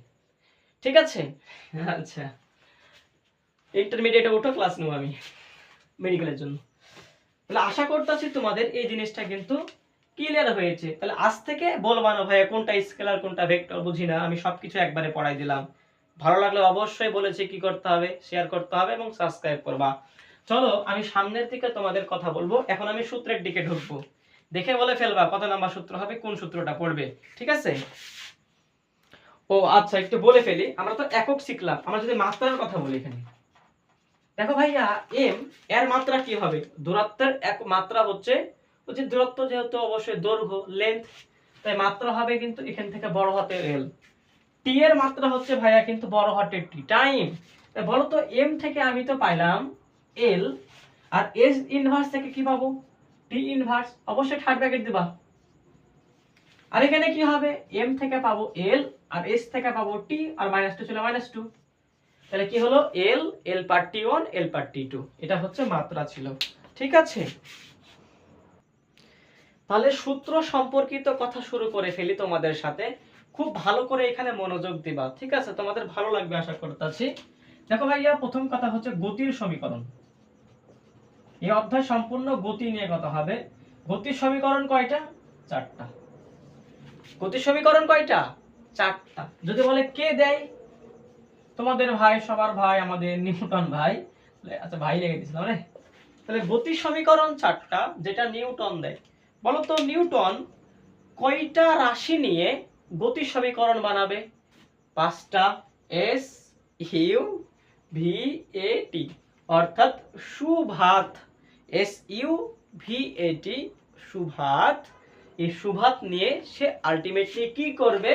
ঠিক আছে? আচ্ছা ইন্টারমিডিয়েটে উঠো, ক্লাস নেব আমি মেডিকেলের জন্য। তাহলে আশা করতেছি তোমাদের এই জিনিসটা কিন্তু ক্লিয়ার হয়েছে। তাহলে আজ থেকে বলবা না ভাইয়া কোনটা স্কেলার কোনটা ভেক্টর বুঝি না, আমি সবকিছু একবারে পড়াই দিলাম। ভালো লাগলে অবশ্যই বলেছি কি করতে হবে, শেয়ার করতে হবে এবং সাবস্ক্রাইব করবা। চলো আমি সামনের দিকে তোমাদের কথা বলবো, এখন আমি সূত্রের দিকে ঢুকবো, দেখে বলে ফেলবা কত নাম্বার সূত্র হবে, কোন সূত্রটা পড়বে, ঠিক আছে? ও আচ্ছা একটু বলে ফেলি, আমরা তো একক শিখলাম, আমরা যদি মাত্রার কথা বলি এখানে, দেখো ভাইয়া এম এর মাত্রা কি হবে? দূরত্বের এক মাত্রা হচ্ছে দূরত্ব, যেহেতু অবশ্যই দৈর্ঘ্য লেন্থ, তাই মাত্রা হবে কিন্তু এখান থেকে বড় হাতের এল। টি এর মাত্রা হচ্ছে ভাইয়া কিন্তু বড় হাতের টি। টাইম, তাই বলো তো এম থেকে আমি তো পাইলাম এল, আর এস ইনভার্স থেকে কি পাবো? টি ইনভার্স, অবশ্যই থার্ড ব্র্যাকেট দিবা। আর এখানে কি হবে? এম থেকে পাবো এল, আর এস থেকে পাবো টি, আর -2 ছিল -2। তাহলে কি হলো? এল, এল পার টি ওয়ান, এল পার টি টু, এটা হচ্ছে মাত্রা ছিল, ঠিক আছে? তাহলে সূত্র সম্পর্কিত কথা শুরু করে ফেলি তোমাদের সাথে, খুব ভালো করে এখানে মনোযোগ দিবা, ঠিক আছে? তোমাদের ভালো লাগবে আশা করতেছি। দেখো ভাইয়া প্রথম কথা হচ্ছে গতির সমীকরণ। এই অধ্যায় সম্পূর্ণ গতি নিয়ে কথা হবে। গতির সমীকরণ কয়টা? 4টা। গতির সমীকরণ কয়টা? 4টা। যদি বলে কে দেয়? তোমাদের ভাই, সবার ভাই, আমাদের নিউটন ভাই। আচ্ছা ভাই লেগে দিয়েছিলাম রে। তাহলে গতির সমীকরণ 4টা, যেটা নিউটন দেয়। বলো তো নিউটন কয়টা রাশি নিয়ে গতির সমীকরণ বানাবে? 5টা। এস ইউ ভি এ টি, অর্থাৎ সুভাত, এস ইউ ভি এ টি, সুভাত। এই সুভাত নিয়ে সে আলটিমেটলি কি করবে?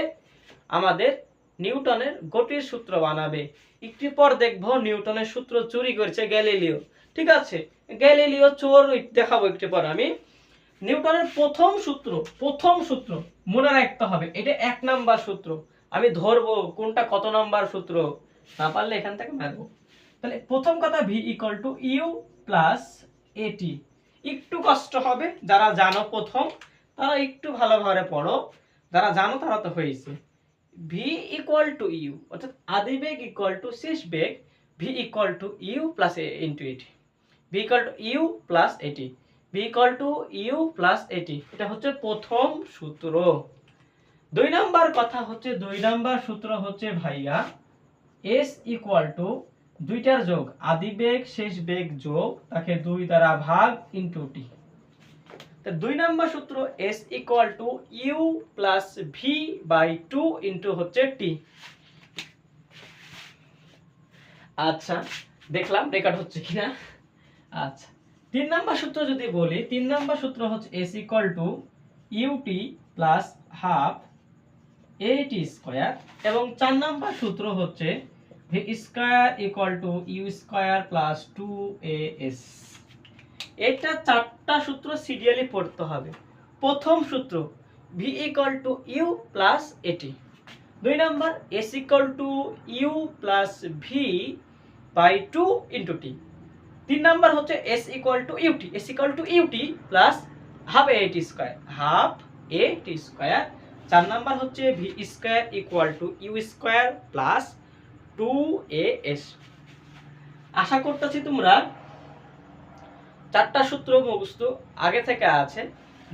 আমাদের নিউটনের গতির সূত্র বানাবে। একটু পর দেখবো নিউটনের সূত্র চুরি করেছে গ্যালিলিও, ঠিক আছে? গ্যালিলিও চোর দেখাবো একটু পর আমি। নিউটনের প্রথম সূত্র মনে রাখতে হবে, এটা 1 নাম্বার সূত্র। আমি ধরবো কোনটা কত নাম্বার সূত্র, না পারলে এখান থেকে মারবো। তাহলে প্রথম কথা v equal to you plus a t. একটু কষ্ট হবে, যারা জানো প্রথম তারা একটু ভালোভাবে পড়ো, যারা জানো তারা তো হয়েছে। ভি ইকুয়াল টু ইউ, অর্থাৎ আদি বেগ ইকুয়াল টু শেষ বেগ, V equal to you plus A into A T. V equal to you plus A T, V equal to you plus এটি, এটা হচ্ছে প্রথম সূত্র। 2 নাম্বার কথা হচ্ছে, 2 নাম্বার সূত্র হচ্ছে ভাইয়া এস ইকুয়াল টু দুইটার যোগ, আদি বেগ শেষ বেগ যোগ, তাকে 2 দ্বারা ভাগ ইনটু টি। তো 2 নাম্বার সূত্র s equal to you plus V by 2 into হচ্ছে টি। আচ্ছা দেখলাম রেকর্ড হচ্ছে কিনা। আচ্ছা 3 নাম্বার সূত্র যদি বলি, 3 নাম্বার সূত্র হচ্ছে S equal to UT plus half A T square, এবং 4 নাম্বার সূত্র হচ্ছে V square equal to you square plus 2as। এটা 4টা সূত্র সিরিয়ালি পড়তে হবে। প্রথম সূত্র V equal to you plus A T, 2 number S equal to you plus V by 2 into T, 3 number হচ্ছে S equal to U T, S equal to UT plus half A T square, half A T square. 4 number হচ্ছে V square equal to you square plus 2as। আশা করতেছি তোমরা 4টা সূত্র মুখস্থ আগে থেকে আছে,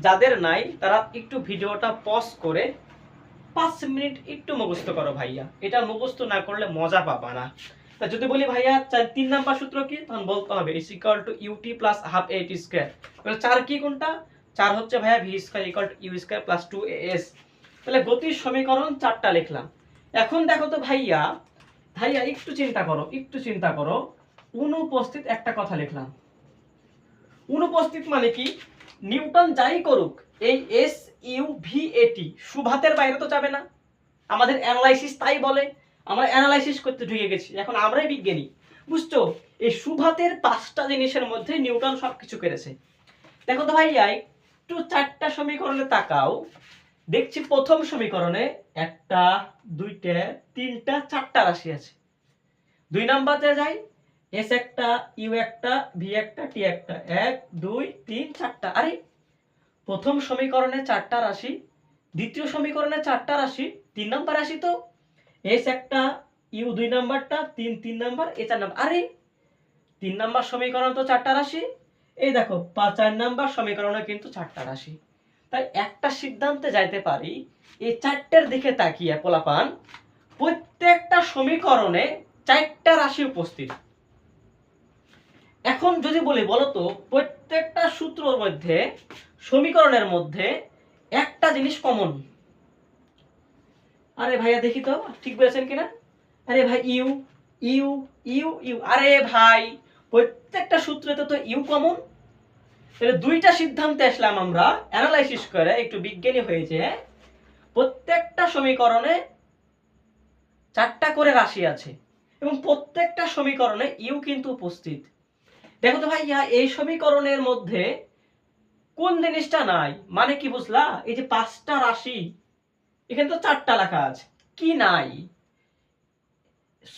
যাদের নাই তারা একটু ভিডিওটা পজ করে 5 মিনিট একটু মুখস্থ করো ভাইয়া, এটা মুখস্থ না করলে মজা পাবা না। তা যদি বলি ভাইয়া 3 নাম্বার সূত্র কি, তখন বলতে হবে is equal to UT plus half A T square. তাহলে 4 কি কোনটা, 4 হচ্ছে ভাইয়া v square equal to you square plus 2as। তাহলে গতির সমীকরণ 4টা লিখলাম। এখন দেখো তো ভাইয়া, ভাইয়া একটু চিন্তা করো, একটু চিন্তা করো, অনুপস্থিত একটা কথা লিখলাম। অনুপস্থিত মানে কি, নিউটন যাই করুক এই এস ইউ ভি এটি সুভাতের বাইরে তো যাবে না, আমাদের অ্যানালাইসিস তাই বলে। আমরা অ্যানালাইসিস করতে ঢুকে গেছি, এখন আমরাই বিজ্ঞানী, বুঝছো? এই সুভাতের 5টা জিনিসের মধ্যে নিউটন সবকিছু করেছে। দেখো তো ভাইয়া একটু 4টা সমীকরণে তাকাও, দেখছি প্রথম সমীকরণে 1টা 2টা 3টা 4টা রাশি আছে। 2 নাম্বারে যাই, এস একটা ইউ একটা ভি একটা টি একটা, 1 2 3 4টা। আরে প্রথম সমীকরণে 4টা রাশি, দ্বিতীয় সমীকরণে 4টা রাশি, 3 নাম্বার রাশি তো এস একটা ইউ 2 নাম্বারটা 3 নাম্বার এ 4 নাম্বার। আরে 3 নাম্বার সমীকরণ তো 4টা রাশি, এই দেখো 4 নাম্বার সমীকরণে কিন্তু 4টা রাশি। তাই একটা সিদ্ধান্তে যাইতে পারি, এই 4টার দিকে তাকিয়ে পোলাপান প্রত্যেকটা সমীকরণে 4টা রাশি উপস্থিত। এখন যদি বলি বলতো প্রত্যেকটা সূত্রের মধ্যে সমীকরণের মধ্যে একটা জিনিস কমন। আরে ভাইয়া দেখি তো ঠিক বলেছেন কিনা। আরে ভাই ইউ ইউ ইউ ইউ, আরে ভাই প্রত্যেকটা সূত্রেতে তো ইউ কমন। তাহলে 2টা সিদ্ধান্তে আসলাম আমরা অ্যানালাইসিস করে, একটু বিজ্ঞানী হয়েছে। প্রত্যেকটা সমীকরণে 4টা করে রাশি আছে এবং প্রত্যেকটা সমীকরণে ইউ কিন্তু উপস্থিত। দেখো তো ভাইয়া এই সমীকরণের মধ্যে কোন জিনিসটা নাই, মানে কি বুঝলা? এই যে 5টা রাশি, এখানে তো 4টা লেখা আছে, কি নাই?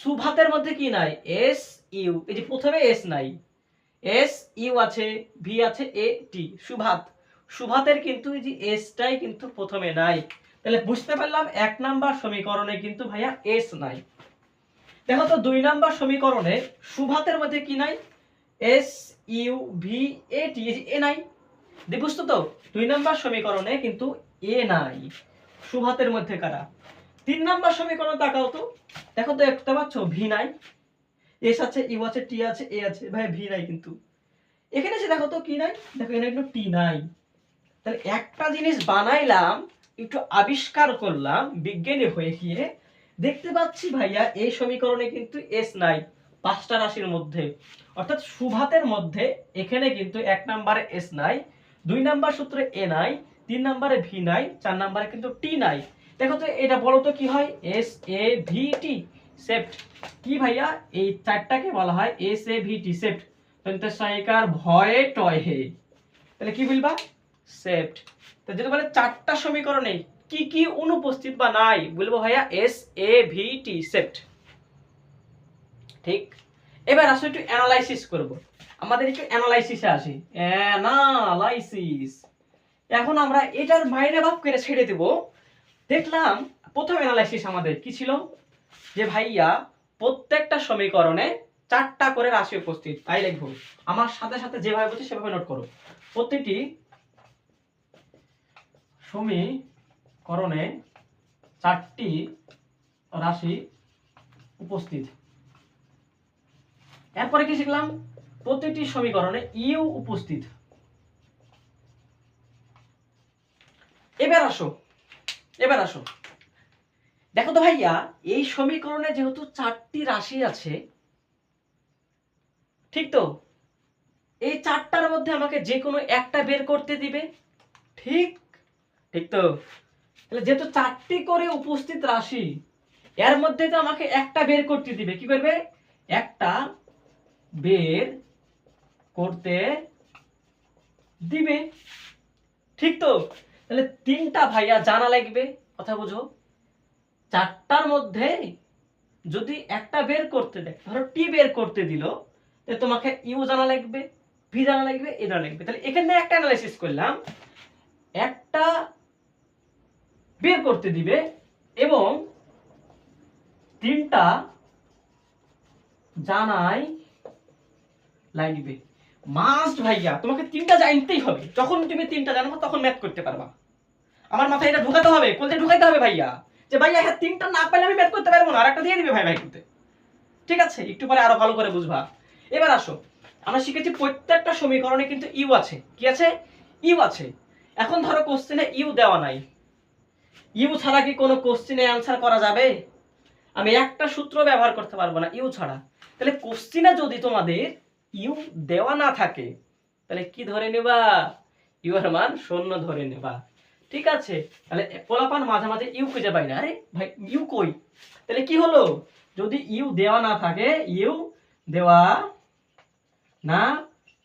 সুভাতের মধ্যে কি নাই? এস ইউ, এই যে প্রথমে এস নাই, এস ইউ আছে, ভি আছে, এ টি সুভাত, সুভাতের কিন্তু এই যে এসটাই কিন্তু প্রথমে নাই। তাহলে বুঝতে পারলাম 1 নাম্বার সমীকরণে কিন্তু ভাইয়া এস নাই। দেখো তো 2 নাম্বার সমীকরণে সুভাতের মধ্যে কি নাই? এস ইউ ভি এ টি, এ নাই। বুঝতো তো 2 নাম্বার সমীকরণে কিন্তু এ নাই, সুভাতের মধ্যে কারা। 3 নাম্বার সমীকরণ তাকাও তো, দেখো তো দেখতে পাচ্ছ ভি নাই, এস আছে, ইউ আছে, টি আছে, এ আছে, ভাই ভি নাই কিন্তু। এখানে এসে দেখো তো কি নাই, দেখো এখানে কিন্তু টি নাই। তাহলে একটা জিনিস বানাইলাম, একটু আবিষ্কার করলাম বিজ্ঞানী হয়ে গিয়ে, দেখতে পাচ্ছি ভাইয়া এই সমীকরণে কিন্তু এস নাই 5টা রাশির মধ্যে, অর্থাৎ সুভাতের মধ্যে এখানে কিন্তু 1 নম্বরে এস নাই, 2 নাম্বার সূত্রে এ নাই, 3 নম্বরে ভি নাই, 4 নম্বরে কিন্তু টি নাই। দেখো তো এটা বলো তো কি হয়? S A V T set. কি ভাইয়া? এই 4টাকে বলা হয় S A V T set. তন্ত্রসায়িকার ভয়ে টয়ে, তাহলে কি বলবা? সেপ্ট। তো যদি বলে 4টা সমীকরণে কি কি অনুপস্থিত বা নাই, বলবো ভাইয়া S A V T Sept. ঠিক, এবার আসলে একটু অ্যানালাইসিস করব। আমাদের একটু অ্যানালাইসিসে আসি, অ্যানালাইসিস। এখন আমরা এটার বাইরে ভাব করে ছেড়ে দেব। দেখলাম প্রথম অ্যানালাইসিস আমাদের কি ছিল, যে ভাইয়া প্রত্যেকটা সমীকরণে 4টা করে রাশি উপস্থিত, তাই লিখবো। আমার সাথে সাথে যেভাবে বলছি সেভাবে নোট করো। প্রতিটি সমীকরণে 4টি রাশি উপস্থিত। এরপরে কি শিখলাম? প্রতিটি সমীকরণে ইউ উপস্থিত। এবার আসো দেখো তো ভাইয়া, এই সমীকরণে যেহেতু 4টি রাশি আছে, ঠিক তো? এই 4টার মধ্যে আমাকে যে কোনো একটা বের করতে দিবে, ঠিক তো? তাহলে যেহেতু 4টি করে উপস্থিত রাশি, এর মধ্যে তো আমাকে একটা বের করতে দিবে। কি করবে? একটা বের করতে দিবে, ঠিক তো? তাহলে 3টা ভাইয়া জানা লাগবে, কথা বুঝো। 4টার মধ্যে যদি একটা বের করতে দেয়, ধরো টি বের করতে দিল, তাহলে তোমাকে ইউ জানা লাগবে, ভি জানা লাগবে, এ জানা লাগবে। তাহলে এখানে একটা অ্যানালাইসিস করলাম, একটা বের করতে দিবে এবং 3টা জানাই লাগবে। মাস্ট ভাইয়া, তোমাকে 3টা জানতেই হবে। যখন তুমি 3টা জানবো তখন ম্যাথ করতে পারবা। আমার মাথায় এটা ঢুকাতে হবে, কোনটা ঢুকাইতে হবে ভাইয়া, যে ভাইয়া হ্যাঁ 3টা না পাইলে আমি ম্যাথ করতে পারবো না, আর একটা দিয়ে দিবে ভাই করতে। ঠিক আছে, একটু পরে আরো ভালো করে বুঝবা। এবার আসো, আমরা শিখেছি প্রত্যেকটা সমীকরণে কিন্তু ইউ আছে। কি আছে? ইউ আছে। এখন ধরো কোশ্চেনে ইউ দেওয়া নাই, ইউ ছাড়া কি কোনো কোশ্চেনে অ্যানসার করা যাবে? আমি একটা সূত্র ব্যবহার করতে পারবো না ইউ ছাড়া। তাহলে কোশ্চেনে যদি তোমাদের ইউ দেওয়া না থাকে, তাহলে কি ধরে নেবা? ইউ এর মান 0 ধরে নেবা। ঠিক আছে, তাহলে পোলাপান মাঝে মাঝে ইউ খুঁজে পাই না, আরে ভাই ইউ কই? তাহলে কি হলো? যদি ইউ দেওয়া না থাকে, ইউ দেওয়া না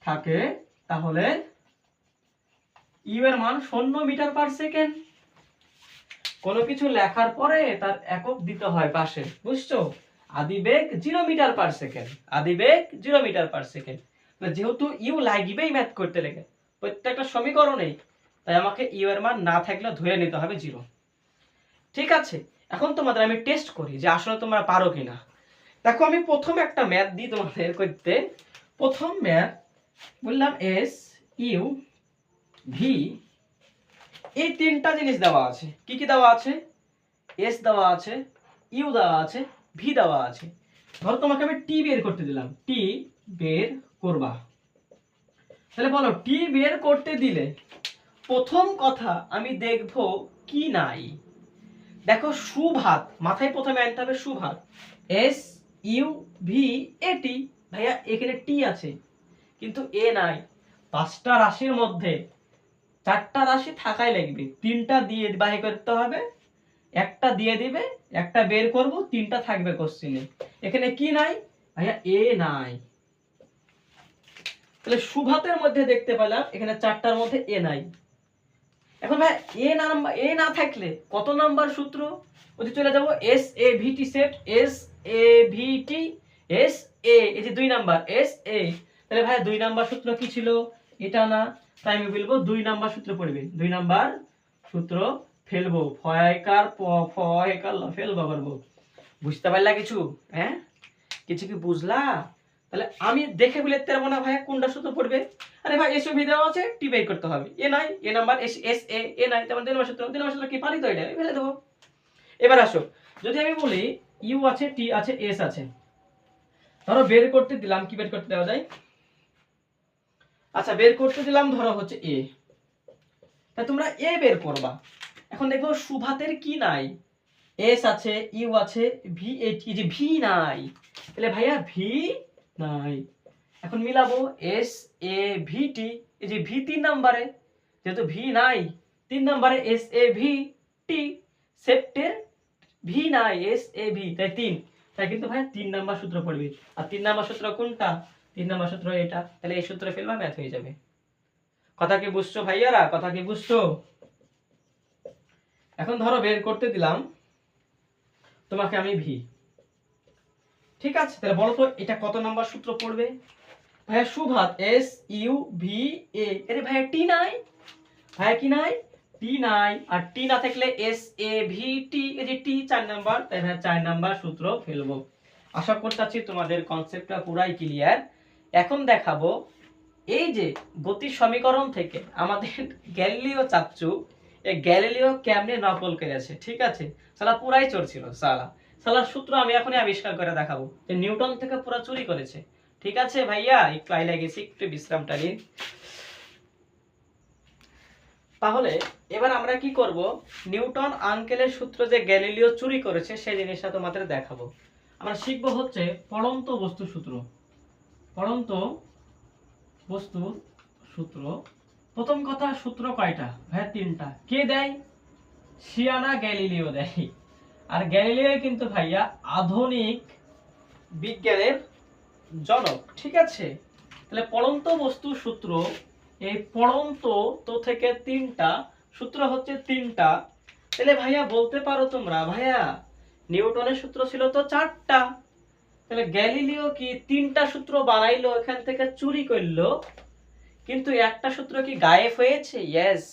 থাকে, তাহলে ইউ এর মান 0 মিটার পার সেকেন্ড। কোনো কিছু লেখার পরে তার একক দিতে হয় পাশে, বুঝছো? আদিবেগ 0 মিটার পার সেকেন্ড, আদিবেগ 0 মিটার পার সেকেন্ড। যেহেতু ইউ লাগবেই ম্যাথ করতে লেগে প্রত্যেকটা সমীকরণে, তাই আমাকে ইউ এর মান না থাকলে ধরে নিতে হবে 0। ঠিক আছে, এখন তোমাদের আমি টেস্ট করি যে আসলে তোমরা পারো কিনা। দেখো, আমি প্রথম একটা ম্যাথ দিই তোমাদের করতে। প্রথম ম্যাথ বললাম এস ইউ ভি, এই 3টা জিনিস দেওয়া আছে। কি কি দেওয়া আছে? এস দেওয়া আছে, ইউ দেওয়া আছে, ভি দেওয়া আছে। ধরো তোমাকে আমি টি বের করতে দিলাম, টি বের করবা। তাহলে বলো, টি বের করতে দিলে প্রথম কথা আমি দেখবো কি নাই। দেখো সুভাত, মাথায় প্রথমে আনতে হবে সুভাত। এস ইউ ভি এ টি, ভাইয়া এখানে টি আছে কিন্তু এ নাই। 5টা রাশির মধ্যে 4টা রাশি থাকাই লাগবে, 3টা দিয়ে বাহির করতে হবে, একটা দিয়ে দিবে, একটা বের করব, 3টা থাকবে কোশ্চেনে। এখানে কি নাই? ভাইয়া এ নাই। তাহলে সুভাতের মধ্যে দেখতে পেলাম এখানে 4টার মধ্যে এ নাই। এখন ভাই এ না থাকলে কত নাম্বার সূত্র? ওই চলে যাব S A V T set, S A V T S A, এই যে 2 নাম্বার এস এ। তাহলে ভাই 2 নাম্বার সূত্র কি ছিল? এটা না, তাই আমি বলবো 2 নাম্বার সূত্র পড়বে। 2 নাম্বার সূত্র ফেলবো, ফয়কার ফয়কার ফেলবো করব। বুঝতে পারলা কিছু? হ্যাঁ, কিছু কি বুঝলা? তাহলে আমি দেখে বলে পারবো না ভাই কোনটা সূত্র পড়বে। আরে ভাই এসও ভি দেওয়া আছে, টি বের করতে হবে, এ নাই, এ নাম্বার এস এস এ নাই, তেমন 2 নাম্বার সূত্র, 2 নাম্বার সূত্র কি পারি তো, এটা ফেলে দেবো। এবার আসো, যদি আমি বলি ইউ আছে, টি আছে, এস আছে, ধরো বের করতে দিলাম, কি বের করতে দেওয়া যায়? আচ্ছা, বের করতে দিলাম ধরো হচ্ছে এ, তা তোমরা এ বের করবা। এখন দেখো সুভাতের কি নাই? এস আছে, ইউ আছে, ভি এ টি, যে ভি নাই, তাহলে ভাইয়া ভি নাই। এখন মিলাবো এস এ ভি টি, এই যে ভি 3 নম্বরে, যেহেতু ভি নাই 3 নম্বরে এস এ ভি টি, সেপ্টের ভি নাই, এস এ ভি, তাই 3, তাই কিন্তু ভাই 3 নাম্বার সূত্র পড়বে। আর 3 নাম্বার সূত্র কোনটা? 3 নাম্বার সূত্র এটা। তাহলে এই সূত্র ফেলবা, ম্যাথ হয়ে যাবে। কথা কি বুঝছো ভাইয়ারা? কথা কি বুঝছো? এখন ধরো বের করতে দিলাম তোমাকে আমি ভি। ঠিক আছে, তাহলে বলো তো এটা কত নাম্বার সূত্র পড়বে? ভাইয়া সুভাত এস ইউ ভি এ, আরে ভাইয়া টি নাই, ভাইয়া কি নাই? টি নাই। আর টি না থাকলে এস এ ভি টি, এই যে টি 4 নাম্বার, তাই ভাইয়া 4 নাম্বার সূত্র ফেলবো। আশা করতেছি তোমাদের কনসেপ্টটা পুরাই ক্লিয়ার। এখন দেখাবো এই যে গতির সমীকরণ থেকে আমাদের গ্যালিলিও চাচ্চু এই গ্যালিলিও কেমনে নকল করেছে। ঠিক আছে, সালা পুরাই চোর ছিল সালা। সালার সূত্র আমি এখনই আবিষ্কার করে দেখাবো যে নিউটন থেকে পুরো চুরি করেছে। ঠিক আছে ভাইয়া, একটু আই লাগেছি, একটু বিশ্রামটা নিন। তাহলে এবার আমরা কি করব, নিউটন আঙ্কেলের সূত্র যে গ্যালিলিও চুরি করেছে সেই জিনিসটা তোমাদের দেখাবো। আমরা শিখবো হচ্ছে পড়ন্ত বস্তু সূত্র। পড়ন্ত বস্তুর সূত্র। প্রথম কথা, সূত্র কয়টা ভাইয়া? তিনটা। কে দেয়? শিয়ানা গ্যালিলিও দেয়। আর গ্যালিলিও কিন্তু ভাইয়া আধুনিক বিজ্ঞানের জনক। ঠিক আছে, তাহলে পড়ন্ত বস্তু সূত্র, এই পড়ন্ত তো থেকে তিনটা সূত্র হচ্ছে তিনটা। তাহলে ভাইয়া বলতে পারো তোমরা, ভাইয়া নিউটনের সূত্র ছিল তো চারটা, তাহলে গ্যালিলিও কি তিনটা সূত্র বানাইলো, এখান থেকে চুরি করলো, কিন্তু একটা সূত্র কি গায়েব হয়েছে? ইয়েস।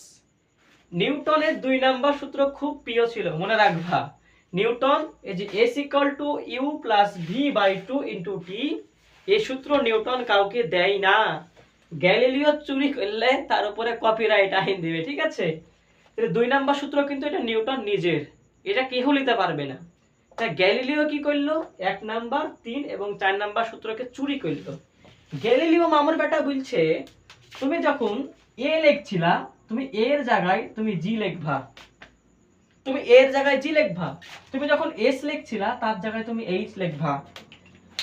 নিউটনের 2 নাম্বার সূত্র খুব প্রিয় ছিল, মনে রাখবা। নিউটন এই যে S = U + V/2 * T, এই সূত্র নিউটন কাউকে দেয় না। গ্যালিলিও চুরি করলে তার উপরে কপিরাইট আইন দিবে। ঠিক আছে, তাহলে 2 নাম্বার সূত্র কিন্তু এটা নিউটন নিজের, এটা কেউ নিতে পারবে না। তাই গ্যালিলিও কি করলো, 1 নাম্বার, 3 এবং 4 নাম্বার সূত্রকে চুরি করলো। গ্যালিলিও মামুর বেটা বলছে, তুমি যখন এ লিখছিলা, তুমি এর জায়গায় তুমি জি লিখবা, তুমি এর জায়গায় জি লিখবা। তুমি যখন এস লিখছিলা তার জায়গায় তুমি এইচ লিখবা।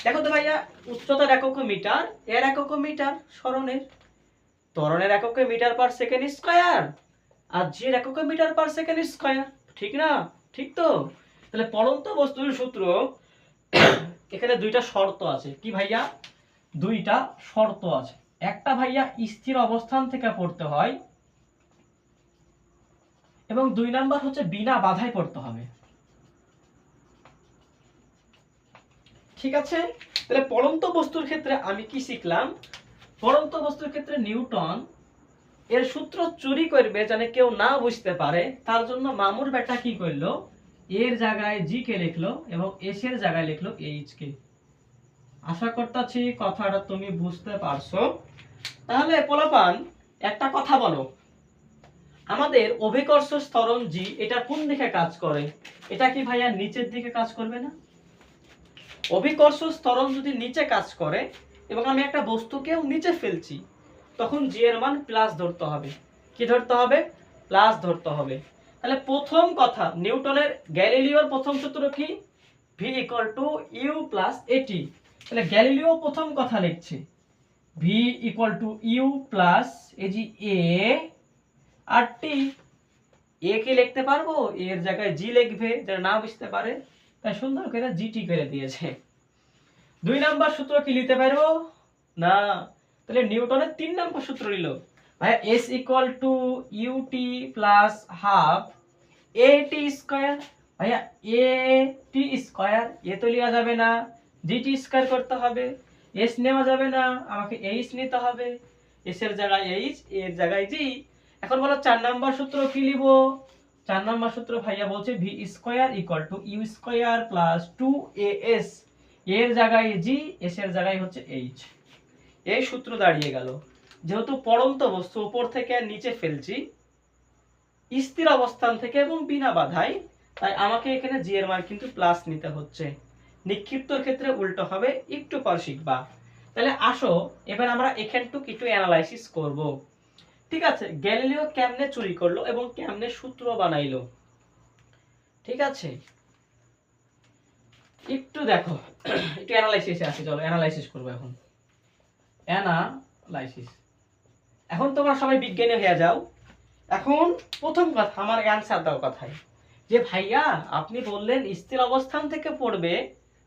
দেখো তো ভাইয়া, উচ্চতার একক মিটার, এর একক মিটার, সরণের ত্বরণের একক মিটার/সেকেন্ড স্কয়ার, আর জি এর একক মিটার/সেকেন্ড স্কয়ার। ঠিক না? ঠিক তো? তাহলে পড়ন্ত বস্তুর সূত্র, এখানে দুইটা শর্ত আছে। কি ভাইয়া? দুইটা শর্ত আছে। একটা ভাইয়া স্থির অবস্থান থেকে পড়তে হয়, এবং 2 নাম্বার হচ্ছে বিনা বাধায় পড়তে হবে। ঠিক আছে, তাহলে পড়ন্ত বস্তুর ক্ষেত্রে আমি কি শিখলাম? পড়ন্ত বস্তুর ক্ষেত্রে নিউটন এর সূত্র চুরি করবে যেন কেউ না বুঝতে পারে, তার জন্য মামুর বেটা কি করলো, এর জায়গায় জি কে লিখলো এবং এস এর জায়গায় লিখলো এইচ কে। আশা করতেছি কথাটা তুমি বুঝতে পারছো। তাহলে পোলাপান একটা কথা বলো, আমাদের অভিকর্ষ ত্বরণ জি এটা কোন দিকে কাজ করে? এটা কি ভাইয়া নিচের দিকে কাজ করবে না? অভিকর্ষ ত্বরণ যদি নিচে কাজ করে এবং আমি একটা বস্তুকেও নিচে ফেলছি, তখন জি এর মান প্লাস ধরতে হবে। কি ধরতে হবে? প্লাস ধরতে হবে। তাহলে প্রথম কথা, নিউটনের গ্যালিলিওর প্রথম সূত্র কি? V = U + AT। তাহলে গ্যালিলিও প্রথম কথা লিখছে V = U + এই যে A আর T। এ কে লিখতে পারবো, এর জায়গায় জি লিখবে যারা না বুঝতে পারে, তাই সুন্দর করে জিটি করে দিয়েছে। 2 নাম্বার সূত্র কি লিখতে পারবো না, তাহলে নিউটনের 3 নাম্বার সূত্র নিল ভাই, S = UT + ½ AT²। ভাইয়া AT², এ তো লিয়া যাবে না, GT² করতে হবে। S নেওয়া যাবে না, আমাকে H নিতে হবে। S এর জায়গায় H, এর জায়গায় G। এখন বলো 4 নাম্বার সূত্র কি লিখব? 4 নাম্বার সূত্র ভাইয়া বলছে V² = U² + 2AS, এর জায়গায় জি, এস এর জায়গায় হচ্ছে এইচ। এই সূত্র দাঁড়িয়ে গেল। যেহেতু পড়ন্ত বস্তু উপর থেকে নিচে ফেলছি স্থির অবস্থান থেকে এবং বিনা বাধায়, তাই আমাকে এখানে জি এর মান কিন্তু প্লাস নিতে হচ্ছে। নিক্ষিপ্তর ক্ষেত্রে উল্টো হবে, একটু পর শিখবা। তাহলে আসো এবার আমরা এখানটুকু একটু অ্যানালাইসিস করব। ঠিক আছে, গ্যালিলিও কেমনে চুরি করলো এবং কেমনে সূত্র বানাইলো। ঠিক আছে, একটু দেখো, একটু অ্যানালাইসিসে আসি, চলো অ্যানালাইসিস করব এখন। অ্যানালাইসিস। এখন তোমরা সবাই বিজ্ঞানী হয়ে যাও। এখন প্রথম কথা, আমার অ্যানসার দাও কথায়, যে ভাইয়া আপনি বললেন স্থির অবস্থান থেকে পড়বে,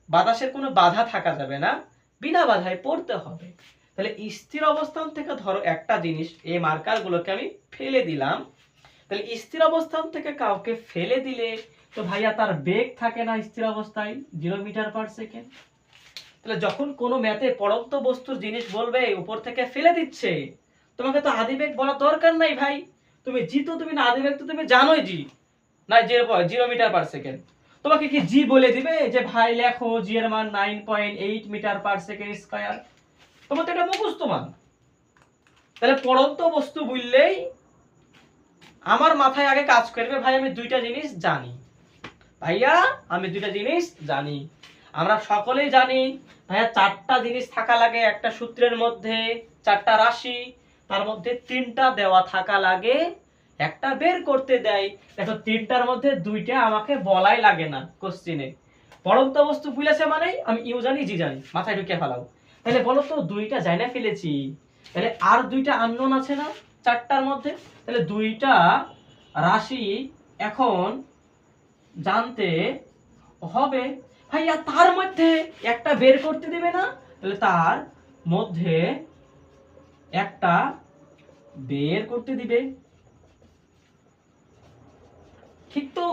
বাতাসের কোনো বাধা থাকা যাবে না, বিনা বাধায় পড়তে হবে। তাহলে স্থির অবস্থান থেকে ধরো একটা জিনিস, এই মার্কারগুলোকে আমি ফেলে দিলাম। তাহলে স্থির অবস্থান থেকে কাউকে ফেলে দিলে তো ভাইয়া তার বেগ থাকে না স্থির অবস্থায়, 0 মিটার/সেকেন্ড। তাহলে যখন কোনো ম্যাথে পড়ন্ত বস্তুর জিনিস বলবে উপর থেকে ফেলে দিচ্ছে, তোমাকে তো আদিবেগ বলার দরকার নাই ভাই। তুমি জি তো তুমি না, আদিবেগ তো তুমি জানোই জি না, 0 মিটার/সেকেন্ড। তোমাকে কি জি বলে দিবে যে ভাই লেখো জি এর মান 9.8 মিটার পার সেকেন্ড স্কয়ার? তোমার তো এটা মুখস্থ মান। তাহলে পড়ন্ত বস্তু বললেই আমার মাথায় আগে কাজ করবে ভাই আমি দুইটা জিনিস জানি, ভাইয়া আমি দুইটা জিনিস জানি। আমরা সকলেই জানি ভাইয়া চারটা জিনিস থাকা লাগে একটা সূত্রের মধ্যে, চারটা রাশি, তার মধ্যে তিনটা দেওয়া থাকা লাগে, একটা বের করতে দেয়। দেখো তিনটার মধ্যে দুইটা আমাকে বলাই লাগে না কোশ্চিনে। পড়ন্ত বস্তু বুঝেছে মানে আমি ইউ জানি জি জানি, মাথায় ঢুকে ফেলাও। তাহলে বলো তো দুইটা জানা ফেলেছি, তাহলে আর দুইটা আননোন আছে না চারটার মধ্যে, তাহলে দুইটা রাশি এখন জানতে হবে। ভাইয়া তার মধ্যে একটা বের করতে দেবে না? তাহলে তার মধ্যে একটা বের করতে দিবে, ঠিক তো?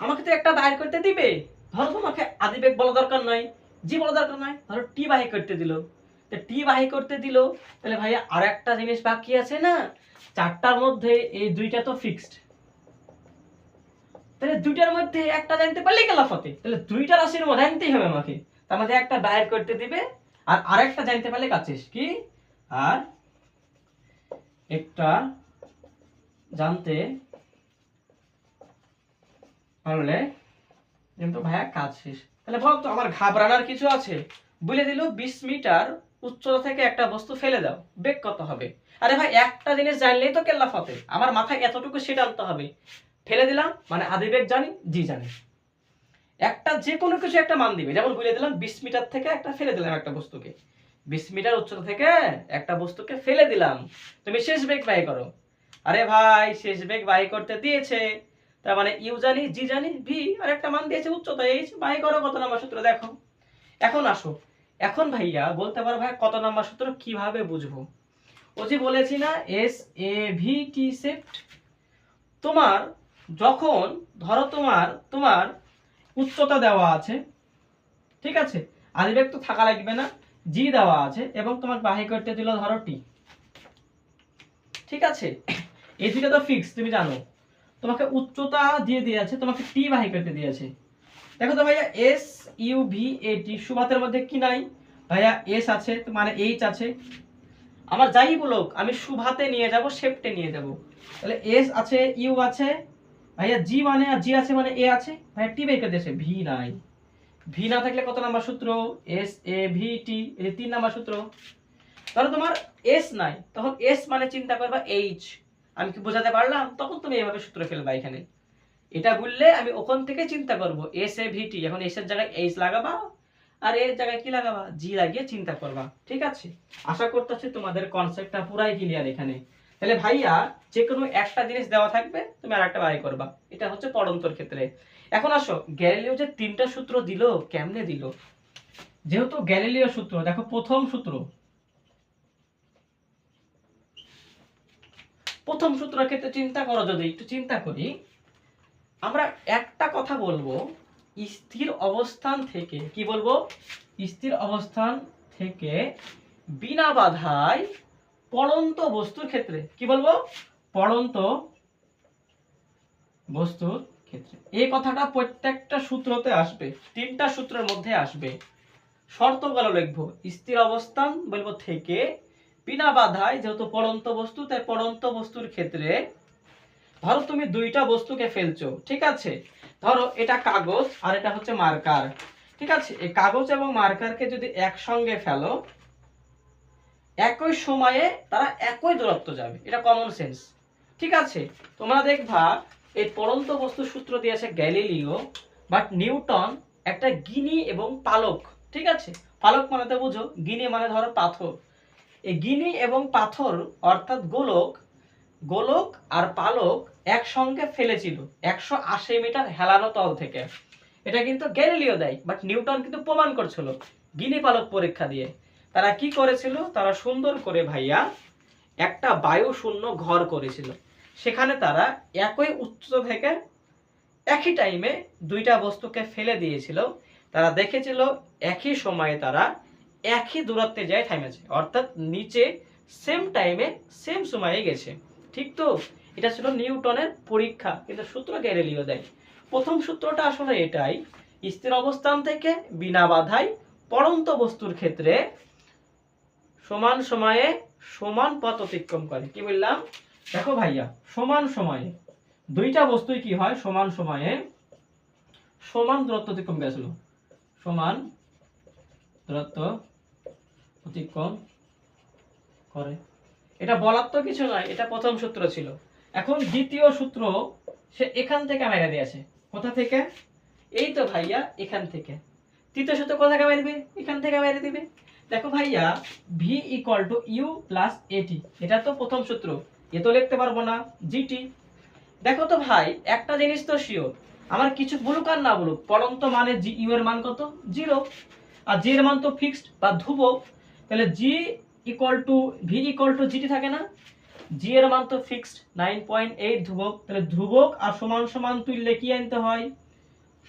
আমাকে তো একটা বাইর করতে দিবে। ধরো তোমাকে আদিবেগ বলা দরকার নয়, জি বলা দরকার নয়, ধরো টি বাহি করতে দিল, তো টি বাহি করতে দিল, তাহলে ভাইয়া আর একটা জিনিস বাকি আছে না, চারটার মধ্যে এই দুইটা তো ফিক্সড, তাহলে দুইটার মধ্যে একটা জানতে পারলেই গেল ফতে। তাহলে দুইটা রাশির মধ্যে জানতেই হবে আমাকে, তার মধ্যে একটা বাইর করতে দিবে আর আরেকটা জানতে পারলে কাছিস কি, আর একটা জানতে পারলে কিন্তু ভাইয়া কাজ শেষ। তাহলে বল তো আমার ঘাবড়ানোর কিছু আছে? বলে দিল 20 মিটার উচ্চতা থেকে একটা বস্তু ফেলে দাও, বেগ কত হবে? আরে ভাই একটা জিনিস জানলেই তো কেল্লা ফতে, আমার মাথায় এতটুকু সেটা আনতে হবে। ফেলে দিলাম মানে আদিবেগ জানি জি জানি, একটা যে কোনো কিছু একটা মান দিবে। যেমন বলে দিলাম 20 মিটার থেকে একটা ফেলে দিলাম একটা বস্তুকে, 20 মিটার উচ্চতা থেকে একটা বস্তুকে ফেলে দিলাম, তুমি শেষ বেগ বাই করো। আরে ভাই শেষ বেগ বাই করতে দিয়েছে, তার মানে ইউ জানি জি জানি ভি আর একটা মান দিয়েছে উচ্চতা এইচ, বাই করো কত নাম্বার সূত্র দেখো। এখন আসো, এখন ভাইয়া বলতে পারো ভাই কত নাম্বার সূত্র কিভাবে বুঝবো? ও যে বলেছি না S A V T set, তোমার যখন ধরো তোমার তোমার উচ্চতা দেওয়া আছে, ঠিক আছে, আদিবেগ তো থাকা লাগবে না, জি দেওয়া আছে এবং তোমার বাহি করতে দিল ধরো টি, ঠিক আছে, এই দুইটা তো ফিক্স তুমি জানো। তোমাকে উচ্চতা দিয়ে দিয়েছে, তোমাকে টি বাহি করতে দিয়েছে। দেখো তো ভাইয়া এস ইউ ভি এ টি, সুবাতের মধ্যে কি নাই ভাইয়া? এস আছে মানে এইচ আছে, আমার যাই বলুক আমি সুভাতে নিয়ে যাব, শেপটে নিয়ে যাব। তাহলে এস আছে ইউ আছে ভাইয়া, জি মানে আর জি আছে মানে এ আছে, ভাইয়া টি বের করে দিয়েছে, ভি নাই। ভি না থাকলে কত নাম্বার সূত্র? এস এ ভি টি, এই যে 3 নাম্বার সূত্র। ধরো তোমার এস নাই, তখন এস মানে চিন্তা করবা এইচ। আমি কি বোঝাতে পারলাম? তখন তুমি এভাবে সূত্র ফেলবা এখানে। এটা বললে আমি ওখান থেকে চিন্তা করব এস এ ভি টি, এখন এস এর জায়গায় এইচ লাগাবা আর এর জায়গায় কি লাগাবা? জি লাগিয়ে চিন্তা করবা, ঠিক আছে? আশা করতেছি তোমাদের কনসেপ্টটা পুরাই ক্লিয়ার এখানে। তাহলে ভাইয়া যে কোনো একটা জিনিস দেওয়া থাকবে, তুমি আর একটা বাই করবা, এটা হচ্ছে পড়ন্তর ক্ষেত্রে। এখন আসো গ্যালিলিও যে 3টা সূত্র দিল, কেমনে দিল? যেহেতু গ্যালিলিও সূত্র, দেখো প্রথম সূত্র, প্রথম সূত্রের ক্ষেত্রে চিন্তা করো, যদি একটু চিন্তা করি, আমরা একটা কথা বলবো, স্থির অবস্থান থেকে, কি বলবো? স্থির অবস্থান থেকে বিনা বাধায় পড়ন্ত বস্তুর ক্ষেত্রে, কি বলবো? পড়ন্ত বস্তুর ক্ষেত্রে। এই কথাটা প্রত্যেকটা সূত্রতে আসবে, 3টা সূত্রের মধ্যে আসবে। শর্তগুলো লিখবো, স্থির অবস্থান বলবো থেকে বিনা বাধায়, যেহেতু পড়ন্ত বস্তু তাই পড়ন্ত বস্তুর ক্ষেত্রে। ধরো তুমি দুইটা বস্তুকে ফেলছো, ঠিক আছে, ধরো এটা কাগজ আর এটা হচ্ছে মার্কার, ঠিক আছে, এই কাগজ এবং মার্কারকে যদি একসঙ্গে ফেলো, একই সময়ে তারা একই দূরত্ব যাবে, এটা কমন সেন্স, ঠিক আছে? তোমরা দেখবা এই পড়ন্ত বস্তুর সূত্র দিয়েছে গ্যালিলিও, বাট নিউটন একটা গিনি এবং পালক, ঠিক আছে, পালক মানে তো বুঝো, গিনি মানে ধরো পাথর, এই গিনি এবং পাথর অর্থাৎ গোলক, গোলক আর পালক একসঙ্গে ফেলেছিল 180 মিটার হেলানো তল থেকে। এটা কিন্তু গ্যালিলিও দেয়, বাট নিউটন কিন্তু প্রমাণ করছিল গিনি পালক পরীক্ষা দিয়ে। তারা কি করেছিল? তারা সুন্দর করে ভাইয়া একটা বায়ু শূন্য ঘর করেছিল, সেখানে তারা একই উচ্চতা থেকে একই টাইমে দুইটা বস্তুকে ফেলে দিয়েছিল। তারা দেখেছিল একই সময়ে তারা একই দূরত্বে যায় থেমেছে, অর্থাৎ নিচে সেম টাইমে সেম সময়ে গেছে, ঠিক তো? এটা ছিল নিউটনের পরীক্ষা, কিন্তু সূত্র গ্যালিলিও দেয়। প্রথম সূত্রটা আসলে এটাই, স্থির অবস্থান থেকে বিনা বাধায় পড়ন্ত বস্তুর ক্ষেত্রে সমান সময়ে সমান পথ অতিক্রম করে। কি বললাম? দেখো ভাইয়া, সমান সময়ে দুইটা বস্তুই কি হয়, সমান সময়ে সমান দূরত্ব অতিক্রম করেছিল, সমান দূরত্ব অতিক্রম করে। এটা বলার তো কিছু নয়, এটা প্রথম সূত্র ছিল। এখন দ্বিতীয় সূত্র সে এখান থেকে মেরে দিয়েছে। কোথা থেকে? এই তো ভাইয়া এখান থেকে। তৃতীয় সূত্র কোথা থেকে মেরবে? এখান থেকে মেরে দিবে। দেখো ভাইয়া, v equal to you plus এটি, এটা তো প্রথম সূত্র, এ তো লিখতে পারবো না, জিটি। দেখো তো ভাই, একটা জিনিস তো শিওর, আমার কিছু বলুক আর না বলুক, পরন্ত মানে জি ইউ এর মান কত? 0। আর জি এর মান তো ফিক্সড বা ধ্রুবক, তাহলে G equal to V equal to G T থাকে না? জি এর মান তো ফিক্সড 9.8 ধ্রুবক, তাহলে ধ্রুবক আর সমান সমান তুললে কি আনতে হয়?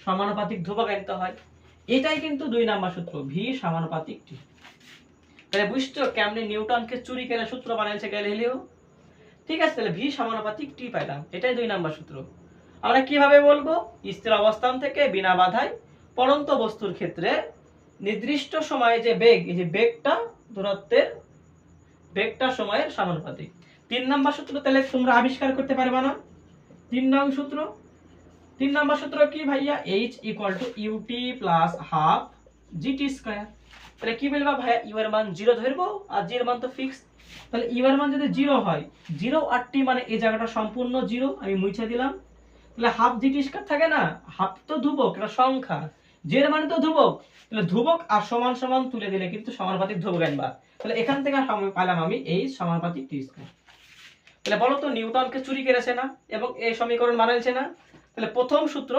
সমানুপাতিক ধ্রুবক আনতে হয়। এটাই কিন্তু 2 নাম্বার সূত্র, ভি সমানুপাতিক টি। তাহলে বুঝছো কেমনে নিউটনকে চুরি করে সূত্র বানাইছে গ্যালিলিও? ঠিক আছে, তাহলে ভি সমানুপাতিক টি পাইলাম, এটাই 2 নাম্বার সূত্র। আমরা কিভাবে বলবো? স্থির অবস্থান থেকে বিনা বাধায় পড়ন্ত বস্তুর ক্ষেত্রে নির্দিষ্ট সময়ে যে বেগ, এই যে বেগটা দূরত্বের বেগটা সময়ের সমানুপাতিক। 3 নাম্বার সূত্র তাহলে তোমরা আবিষ্কার করতে পারবে না? 3 নং সূত্র, 3 নাম্বার সূত্র কি ভাইয়া? h equal two ut plus half gt square. তাহলে কি বলবা ভাইয়া? u এর মান 0 ধরবো, আর g এর মান তো ফিক্স, তাহলে u এর মান যদি 0 হয়, 0 আর t মানে এই জায়গাটা সম্পূর্ণ 0, আমি মুছে দিলাম। তাহলে হাফ gt স্কয়ার থাকে না? হাফ তো ধ্রুবক, এটা সংখ্যা, j এর মানে তো ধ্রুবক, তাহলে ধ্রুবক আর সমান সমান তুলে দিলে কিন্তু সমানুপাতিক ধ্রুবক আনবা। তাহলে এখান থেকে পাইলাম আমি h সমানুপাতিক t স্কয়ার। তাহলে বলো তো নিউটনকে চুরি করেছে না এবং এই সমীকরণ বানাইছে না? তাহলে প্রথম সূত্র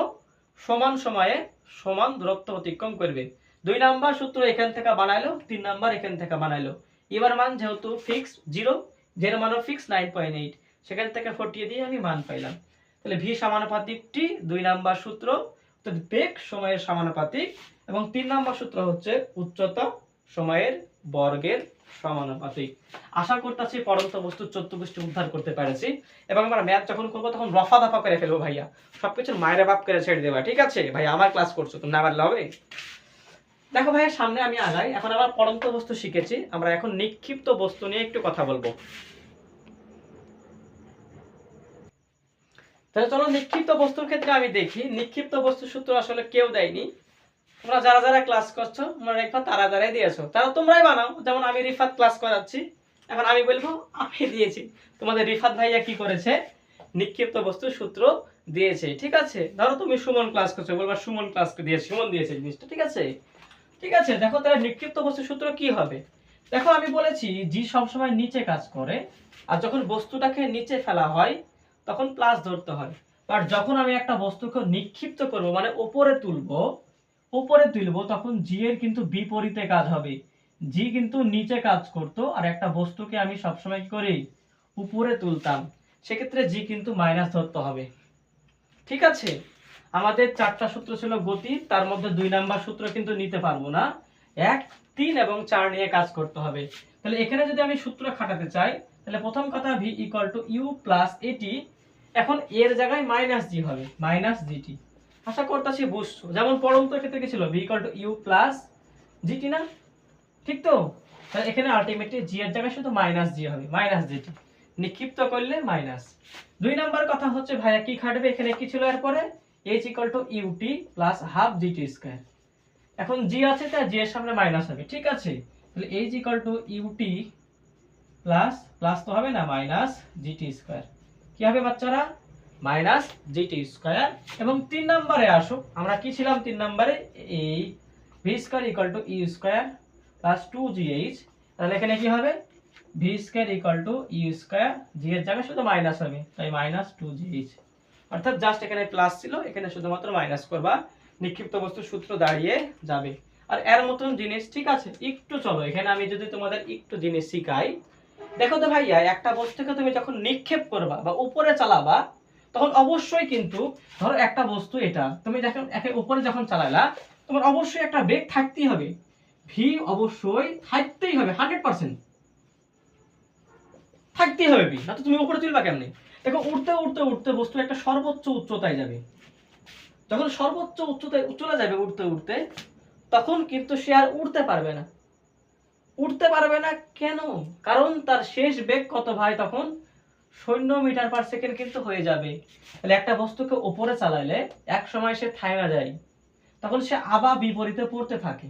সমান সময়ে সমান দূরত্ব অতিক্রম করবে। 2 নাম্বার সূত্র এখান থেকে বানাইলো, 3 নাম্বার এখান থেকে বানাইলো। এবার মান যেহেতু ফিক্স 0, যের মানও ফিক্স 9.8, সেখান থেকে 40 দিয়ে আমি মান পাইলাম। তাহলে ভি সমানুপাতিক টি 2 নাম্বার সূত্র, তো বেগ সময়ের সমানুপাতিক, এবং 3 নাম্বার সূত্র হচ্ছে উচ্চতা সময়ের বর্গের সমানুপাতিক। আশা করতেছি পড়ন্ত বস্তুর চতুর্ভুজটি উদ্ধার করতে পেরেছি, এবং আমরা ম্যাথ যখন করবো তখন রফা দফা করে ফেলবো ভাইয়া, সবকিছু মায়ের বাপ করে ছেড়ে দেবা। ঠিক আছে ভাই, আমার ক্লাস করছো, তুমি না পারলে হবে? দেখো ভাইয়া, সামনে আমি আগাই। এখন আবার পড়ন্ত বস্তু শিখেছি, আমরা এখন নিক্ষিপ্ত বস্তু নিয়ে একটু কথা বলবো। তাহলে চলো নিক্ষিপ্ত বস্তুর ক্ষেত্রে আমি দেখি, নিক্ষিপ্ত বস্তুর সূত্র আসলে কেউ দেয়নি, তোমরা যারা যারা ক্লাস করছো মনে রেখো, তারা যারাই দিয়েছো তারা তোমরাই বানাও। যেমন আমি রিফাত ক্লাস করাচ্ছি, এখন আমি বলবো আমি দিয়েছি, তোমাদের রিফাত ভাইয়া কি করেছে? নিক্ষিপ্ত বস্তুর সূত্র দিয়েছে। ঠিক আছে, ধরো তুমি সুমন ক্লাস করছো, বলবা সুমন ক্লাস দিয়েছে, সুমন দিয়েছে জিনিসটা। ঠিক আছে, ঠিক আছে। দেখো তাহলে নিক্ষিপ্ত বস্তুর সূত্র কি হবে? দেখো আমি বলেছি জি সবসময় নিচে কাজ করে, আর যখন বস্তুটাকে নিচে ফেলা হয় তখন প্লাস ধরতে হয়। আর যখন আমি একটা বস্তুকে নিক্ষিপ্ত করব মানে উপরে তুলবো তখন জি এর কিন্তু বিপরীতে কাজ হবে। জি কিন্তু নিচে কাজ করত, আর একটা বস্তুকে আমি সবসময় কি করি? উপরে তুলতাম, সেক্ষেত্রে জি কিন্তু মাইনাস ধরতে হবে। ঠিক আছে, আমাদের 4টা সূত্র ছিল গতি, তার মধ্যে 2 নাম্বার সূত্র কিন্তু নিতে পারবো না, 1, 3 এবং 4 নিয়ে কাজ করতে হবে। তাহলে এখানে যদি আমি সূত্র খাটাতে চাই, তাহলে প্রথম কথা v equal to you plus a t, এখন এর জায়গায় মাইনাস জি হবে, মাইনাস জিটি। আশা করতেছি বুঝছো। যেমন পরন্ত ক্ষেত্রে কি ছিল? v equal to you plus g t না? ঠিক তো? তাহলে এখানে আলটিমেটলি জি এর জায়গায় শুধু মাইনাস জি হবে, মাইনাস জিটি, নিক্ষিপ্ত করলে মাইনাস। 2 নাম্বার কথা হচ্ছে ভাইয়া কি খাটবে? এখানে কি ছিল এরপরে? h equal to UT plus half g t square. এখন জি আছে তাই জি এর সামনে মাইনাস হবে। ঠিক আছে, তাহলে h equal to UT plus plus তো হবে না, মাইনাস জিটি স্কয়ার। কি হবে বাচ্চারা? Minus g t square. এবং 3 নম্বরে আসো, আমরা কি ছিলাম 3 নম্বরে? এই V square equal to you square plus 2gh। তাহলে এখানে কি হবে? V square equal to you square, G এর জায়গায় শুধু মাইনাস হবে, তাই মাইনাস 2gh। অর্থাৎ জাস্ট এখানে প্লাস ছিল, এখানে শুধুমাত্র মাইনাস করবা, নিক্ষিপ্ত বস্তুর সূত্র দাঁড়িয়ে যাবে। আর এর মতন জিনিস, ঠিক আছে, একটু চলো এখানে আমি যদি তোমাদের একটু জিনিস শিখাই। দেখো তো ভাইয়া, একটা বস্তুকে তুমি যখন নিক্ষেপ করবা বা উপরে চালাবা, তখন অবশ্যই কিন্তু ধরো একটা বস্তু এটা তুমি যখন একে উপরে যখন চালালা, তোমার অবশ্যই একটা বেগ থাকতেই হবে, ভি অবশ্যই থাকতেই হবে, 100% থাকতেই হবে না তো তুমি উপরে তুলবা কেমনে? দেখো উঠতে উঠতে উঠতে বস্তু একটা সর্বোচ্চ উচ্চতায় যাবে, যখন সর্বোচ্চ উচ্চতায় চলে যাবে উঠতে উঠতে, তখন কিন্তু সে আর উঠতে পারবে না। উঠতে পারবে না কেন? কারণ তার শেষ বেগ কত ভাই? তখন 0 মিটার পার সেকেন্ড কিন্তু হয়ে যাবে। তাহলে একটা বস্তুকে উপরে চালাইলে এক সময় সে থাইমা যায়, তখন সে আবার বিপরীতে পড়তে থাকে,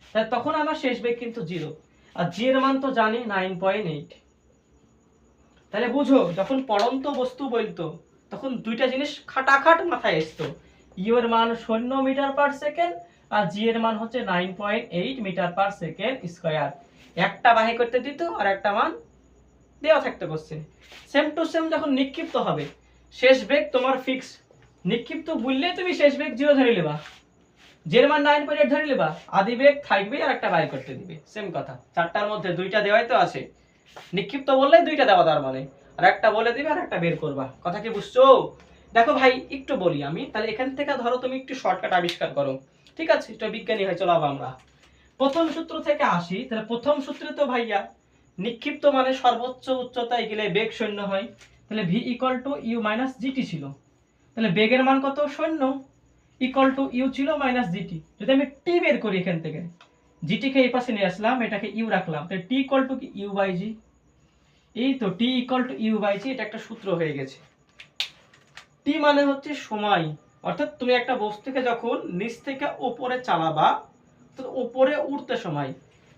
তাহলে তখন আমার শেষ বেগ কিন্তু 0। আর জি এর মান তো জানি 9.8। তাহলে বুঝো, যখন পড়ন্ত বস্তু বলতো তখন দুইটা জিনিস খাটাখাট মাথায় আসতো। ইউ এর মান 0 মিটার পার সেকেন্ড আর জি এর মান হচ্ছে 9.8 মিটার পার সেকেন্ড স্কয়ার। একটা বাহির করতে দিত আর একটা মান দেওয়া থাকতে কোশ্চেন। সেম টু সেম যখন নিক্ষিপ্ত হবে, শেষ বেগ তোমার ফিক্স। নিক্ষিপ্ত বললে তুমি শেষ বেগ 0 ধরে নেবা, জের মান 9.8 ধরে নেবা, আদি বেগ থাকবে আর একটা বাইর করতে দিবে। সেম কথা, চারটার মধ্যে দুইটা দেওয়াই তো আছে। নিক্ষিপ্ত বললে দুইটা দেওয়া, তার মানে আর একটা বলে দিবে আর একটা বের করবা। কথা কি বুঝছো? দেখো ভাই, একটু বলি আমি, তাহলে এখান থেকে ধরো তুমি একটু শর্টকাট আবিষ্কার করো। ঠিক আছে, এটা বিজ্ঞানী হয়, চলো আমরা প্রথম সূত্র থেকে আসি। তাহলে প্রথম সূত্রে তো ভাইয়া নিক্ষিপ্ত মানে সর্বোচ্চ উচ্চতায় গেলে বেগ 0 হয়। তাহলে v equal to u minus g t ছিল। তাহলে বেগের মান কত? 0 ইকুয়াল টু ইউ ছিল মাইনাস জিটি। যদি আমি টি বের করি এখান থেকে, জিটি কে এই পাশে নিয়ে আসলাম, এটাকে ইউ রাখলাম, তাহলে টি ইকুয়াল টু কি? ইউ বাই জি। এই তো T equal to you by জি, এটা একটা সূত্র হয়ে গেছে। টি মানে হচ্ছে সময়, অর্থাৎ তুমি একটা বস্তুকে যখন নিচ থেকে উপরে চালাবা, তো উপরে উঠতে সময়,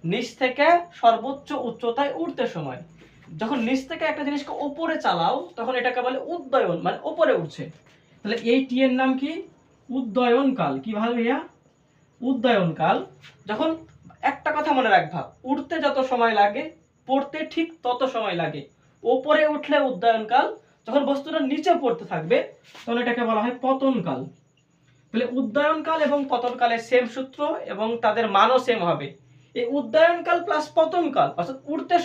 নিচ থেকে সর্বোচ্চ উচ্চতায় উঠতে সময়। যখন নিচ থেকে একটা জিনিসকে উপরে চালাও তখন এটাকে বলে উদ্দয়ন, মানে উপরে উঠছে। তাহলে এই টি এর নাম কি? উদ্দয়ন কাল। কি ভালো ভাইয়া? উদ্দয়ন কাল। যখন একটা কথা মনে রাখবা, উঠতে যত সময় লাগে পড়তে ঠিক তত সময় লাগে। উপরে উঠলে উদ্দয়ন কাল, যখন বস্তুটা নিচে পড়তে থাকবে তখন এটাকে বলা হয় পতন কাল। তাহলে উদ্দয়ন কাল এবং পতন কালের সেম সূত্র এবং তাদের মানও সেম হবে। এই উদ্দয়ন কাল প্লাস পতন কাল, অর্থাৎ উঠতে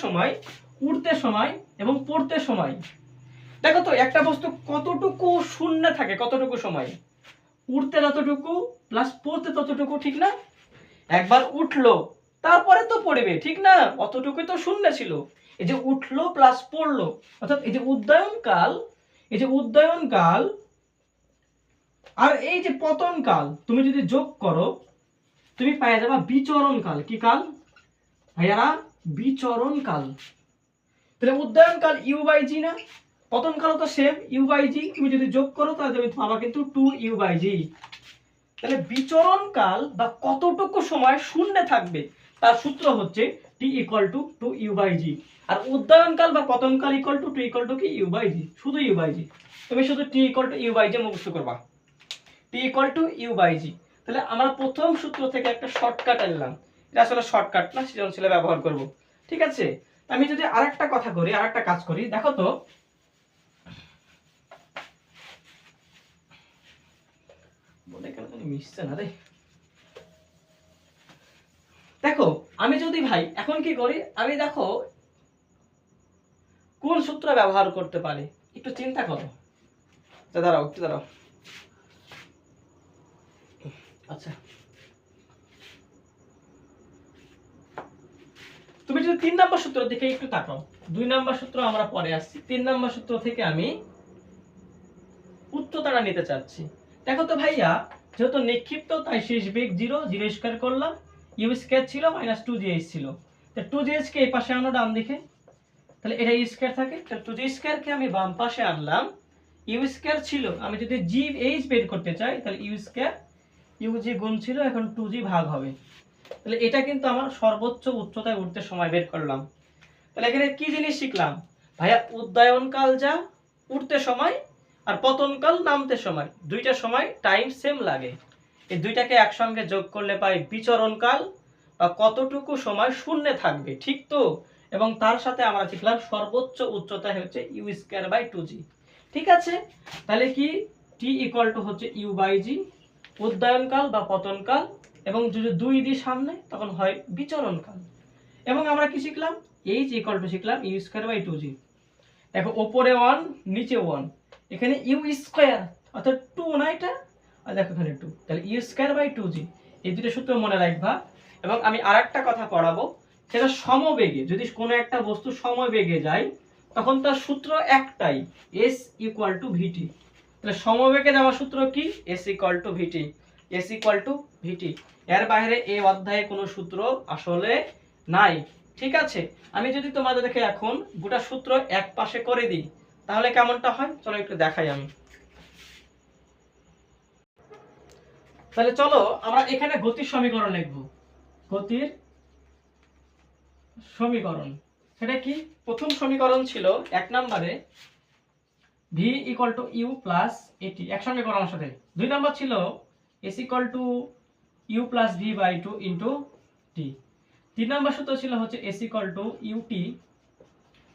সময় এবং পড়তে সময়। দেখো তো একটা বস্তু কতটুকু শূন্য থাকে, কতটুকু সময়? উঠতে যতটুকু প্লাস পড়তে ততটুকু, ঠিক না? একবার উঠলো তারপরে তো পড়বে, ঠিক না? অতটুকুই তো শূন্য ছিল। এই যে উঠলো প্লাস পড়লো, অর্থাৎ এই যে উদ্দয়ন কাল, এই যে উদ্দয়ন কাল আর এই যে পতন কাল তুমি যদি যোগ করো, তুমি পেয়ে যাবা বিচরণ কাল। কি কাল ভাইয়ারা? বিচরণ কাল। তাহলে উদ্দয়ন কাল ইউ বাই জি না, পতন কাল তো সেম ইউ বাই জি, তুমি যদি যোগ করো তাহলে তুমি পাবা কিন্তু 2 ইউ বাই জি। তাহলে বিচরণ কাল বা কতটুকু সময় শূন্যে থাকবে তার সূত্র হচ্ছে T equal to 2 you by জি। আর উদ্দয়ন কাল বা পতন কাল ইকুয়াল টু 2 ইকুয়াল টু কি? ইউ বাই জি, শুধু ইউ বাই জি। তুমি শুধু T equal to you by জি মুখস্থ করবা, T equal to you by জি। তাহলে আমরা প্রথম সূত্র থেকে একটা শর্টকাট আনলাম, এটা আসলে শর্টকাট না, সৃজনশীলে ব্যবহার করব। ঠিক আছে, আমি যদি আরেকটা কথা করি, আরেকটা কাজ করি, দেখো তো বলে কেন মিশছে না রে। দেখো আমি যদি ভাই এখন কি করি, আমি দেখো কোন সূত্র ব্যবহার করতে পারি একটু চিন্তা করো। দাঁড়াও একটু দাঁড়াও। আচ্ছা, তুমি যদি 3 নম্বর সূত্র দিকে একটু তাকাও, 2 নম্বর সূত্র আমরা পরে আসছি, 3 নম্বর সূত্র থেকে আমি উচ্চতাটা নিতে চাচ্ছি। দেখো তো ভাইয়া, যেহেতু নিক্ষিপ্ত তাই শেষ বেগ 0, 0 স্কয়ার করলাম, ইউ স্কয়ার ছিল মাইনাস 2gh ছিল। তো 2gh কে এই পাশে আনো ডান দিকে, তাহলে এটা ইউ স্কয়ার থাকে, তাহলে 2g স্কয়ার কে আমি বাম পাশে আনলাম। ইউ স্কয়ার ছিল, আমি যদি gh বের করতে চাই তাহলে ইউ স্কয়ার, ইউ জি গুণ ছিল, এখন 2g ভাগ হবে। তাহলে এটা কিন্তু আমার সর্বোচ্চ উচ্চতায় উঠতে সময় বের করলাম। তাহলে এখানে কি জিনিস শিখলাম ভাইয়া? উদ্দয়ন কাল যা উঠতে সময় আর পতন কাল নামতে সময়, দুইটা সময় টাইম সেম লাগে। এই দুইটাকে একসঙ্গে যোগ করলে পাই বিচরণ কাল বা কতটুকু সময় শূন্যে থাকবে, ঠিক তো? এবং তার সাথে আমরা শিখলাম সর্বোচ্চ উচ্চতা হচ্ছে ইউ স্কয়ার বাই 2g। ঠিক আছে, তাহলে কি টি ইকুয়াল টু হচ্ছে ইউ বাই জি, উদ্দয়ন কাল বা পতন কাল, এবং যদি 2 দিই সামনে তখন হয় বিচরণ কাল। এবং আমরা কি শিখলাম? এইচ ইকুয়াল টু শিখলাম ইউ স্কয়ার বাই 2g। দেখো উপরে 1 নিচে 1, এখানে ইউ স্কয়ার অর্থাৎ 2 না এটা, আর দেখো এখানে 2, তাহলে ইউ স্কয়ার বাই 2g। এই দুটো সূত্র মনে রাখবা। এবং আমি আরেকটা কথা পড়াবো, সেটা সমবেগে, যদি কোনো একটা বস্তু সমবেগে যায় তখন তার সূত্র একটাই, s ইকুয়াল টু ভিটি। তাহলে সমবেগে যাওয়ার সূত্র কি? s equal to V T, s equal to V T. এর বাইরে এই অধ্যায়ে কোনো সূত্র আসলে নাই, ঠিক আছে। আমি যদি তোমাদেরকে এখন গোটা সূত্র এক পাশে করে দিই তাহলে কেমনটা হয় চলো একটু দেখাই আমি। তাহলে চলো আমরা এখানে গতির সমীকরণ লিখব। গতির সমীকরণ সেটা কি? প্রথম সমীকরণ ছিল এক নম্বরে v equal to you plus A T, একসঙ্গে করো আমার সাথে। দুই নম্বর ছিল s equal to you plus V by two into T. তিন নম্বর সূত্র ছিল হচ্ছে s equal to U T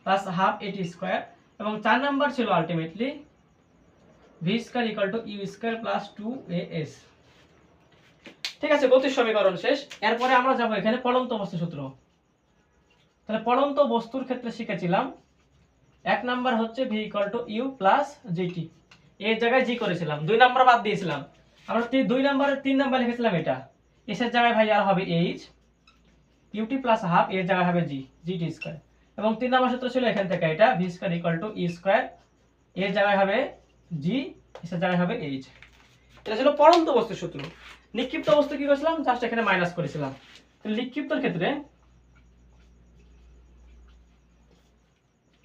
plus half A T square, এবং চার নম্বর ছিল ultimately V square equal to U square plus two A S. ঠিক আছে, গতির সমীকরণ শেষ। এরপরে আমরা যাব এখানে পড়ন্ত বস্তু সূত্র। তাহলে পড়ন্ত বস্তুর ক্ষেত্রে শিখেছিলাম এক নাম্বার হচ্ছে v equal to you plus g t, এর জায়গায় জি করেছিলাম, দুই নাম্বার বাদ দিয়েছিলাম। আমরা দুই নাম্বারের তিন নাম্বার লিখেছিলাম এটা, এস এর জায়গায় ভাই আর হবে এইচ, ইউটি প্লাস হাফ এর জায়গায় হবে জি, জিটি স্কয়ার। এবং তিন নাম্বার সূত্র ছিল এখান থেকে এটা ভি স্কয়ার ইকুয়াল টু ই স্কয়ার, এর জায়গায় হবে জি, এস এর জায়গায় হবে এইচ। এটা ছিল পড়ন্ত বস্তুর সূত্র। নিক্ষিপ্ত বস্তু কি করেছিলাম? জাস্ট এখানে মাইনাস করেছিলাম। নিক্ষিপ্তর ক্ষেত্রে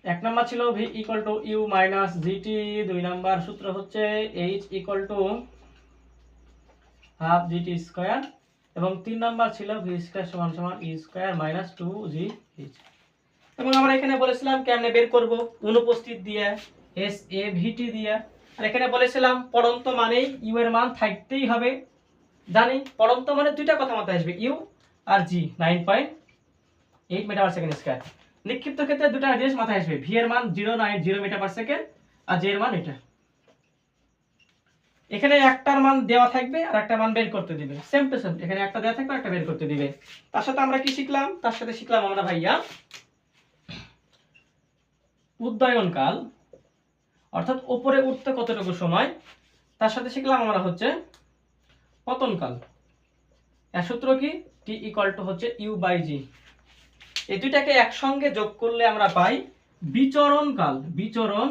এক নাম্বার ছিল v equal to u minus g t, দুই নাম্বার সূত্র হচ্ছে h equal to half g t square, এবং তিন নাম্বার ছিল v স্কয়ার সমান সমান e স্কয়ার মাইনাস 2gh। এবং আমরা এখানে বলেছিলাম কেমনে বের করব, অনুপস্থিত দিয়ে s a vt দিয়ে। আর এখানে বলেছিলাম পড়ন্ত মানেই u এর মান থাকতেই হবে, জানি পড়ন্ত মানে দুইটা কথা মাথায় আসবে, u আর g 9.8 metre per second square. নিক্ষিপ্ত ক্ষেত্রে দুটো জিনিস মাথায় আসবে, ভি এর মান 0.0 মিটার পার সেকেন্ড আর জি এর মান এটা। এখানে একটার মান দেওয়া থাকবে আর একটা মান বের করতে দিবে, সেম টু সেম। এখানে একটা দেওয়া থাকবে একটা বের করতে দিবে। তার সাথে আমরা কি শিখলাম? তার সাথে শিখলাম আমরা ভাইয়া উদ্দয়ন কাল, অর্থাৎ উপরে উঠতে কতটুকু সময়। তার সাথে শিখলাম আমরা হচ্ছে পতন কাল। এর সূত্র কি? টি ইকুয়াল টু হচ্ছে ইউ বাই জি। এই দুইটাকে একসঙ্গে যোগ করলে আমরা পাই বিচরণ কাল। বিচরণ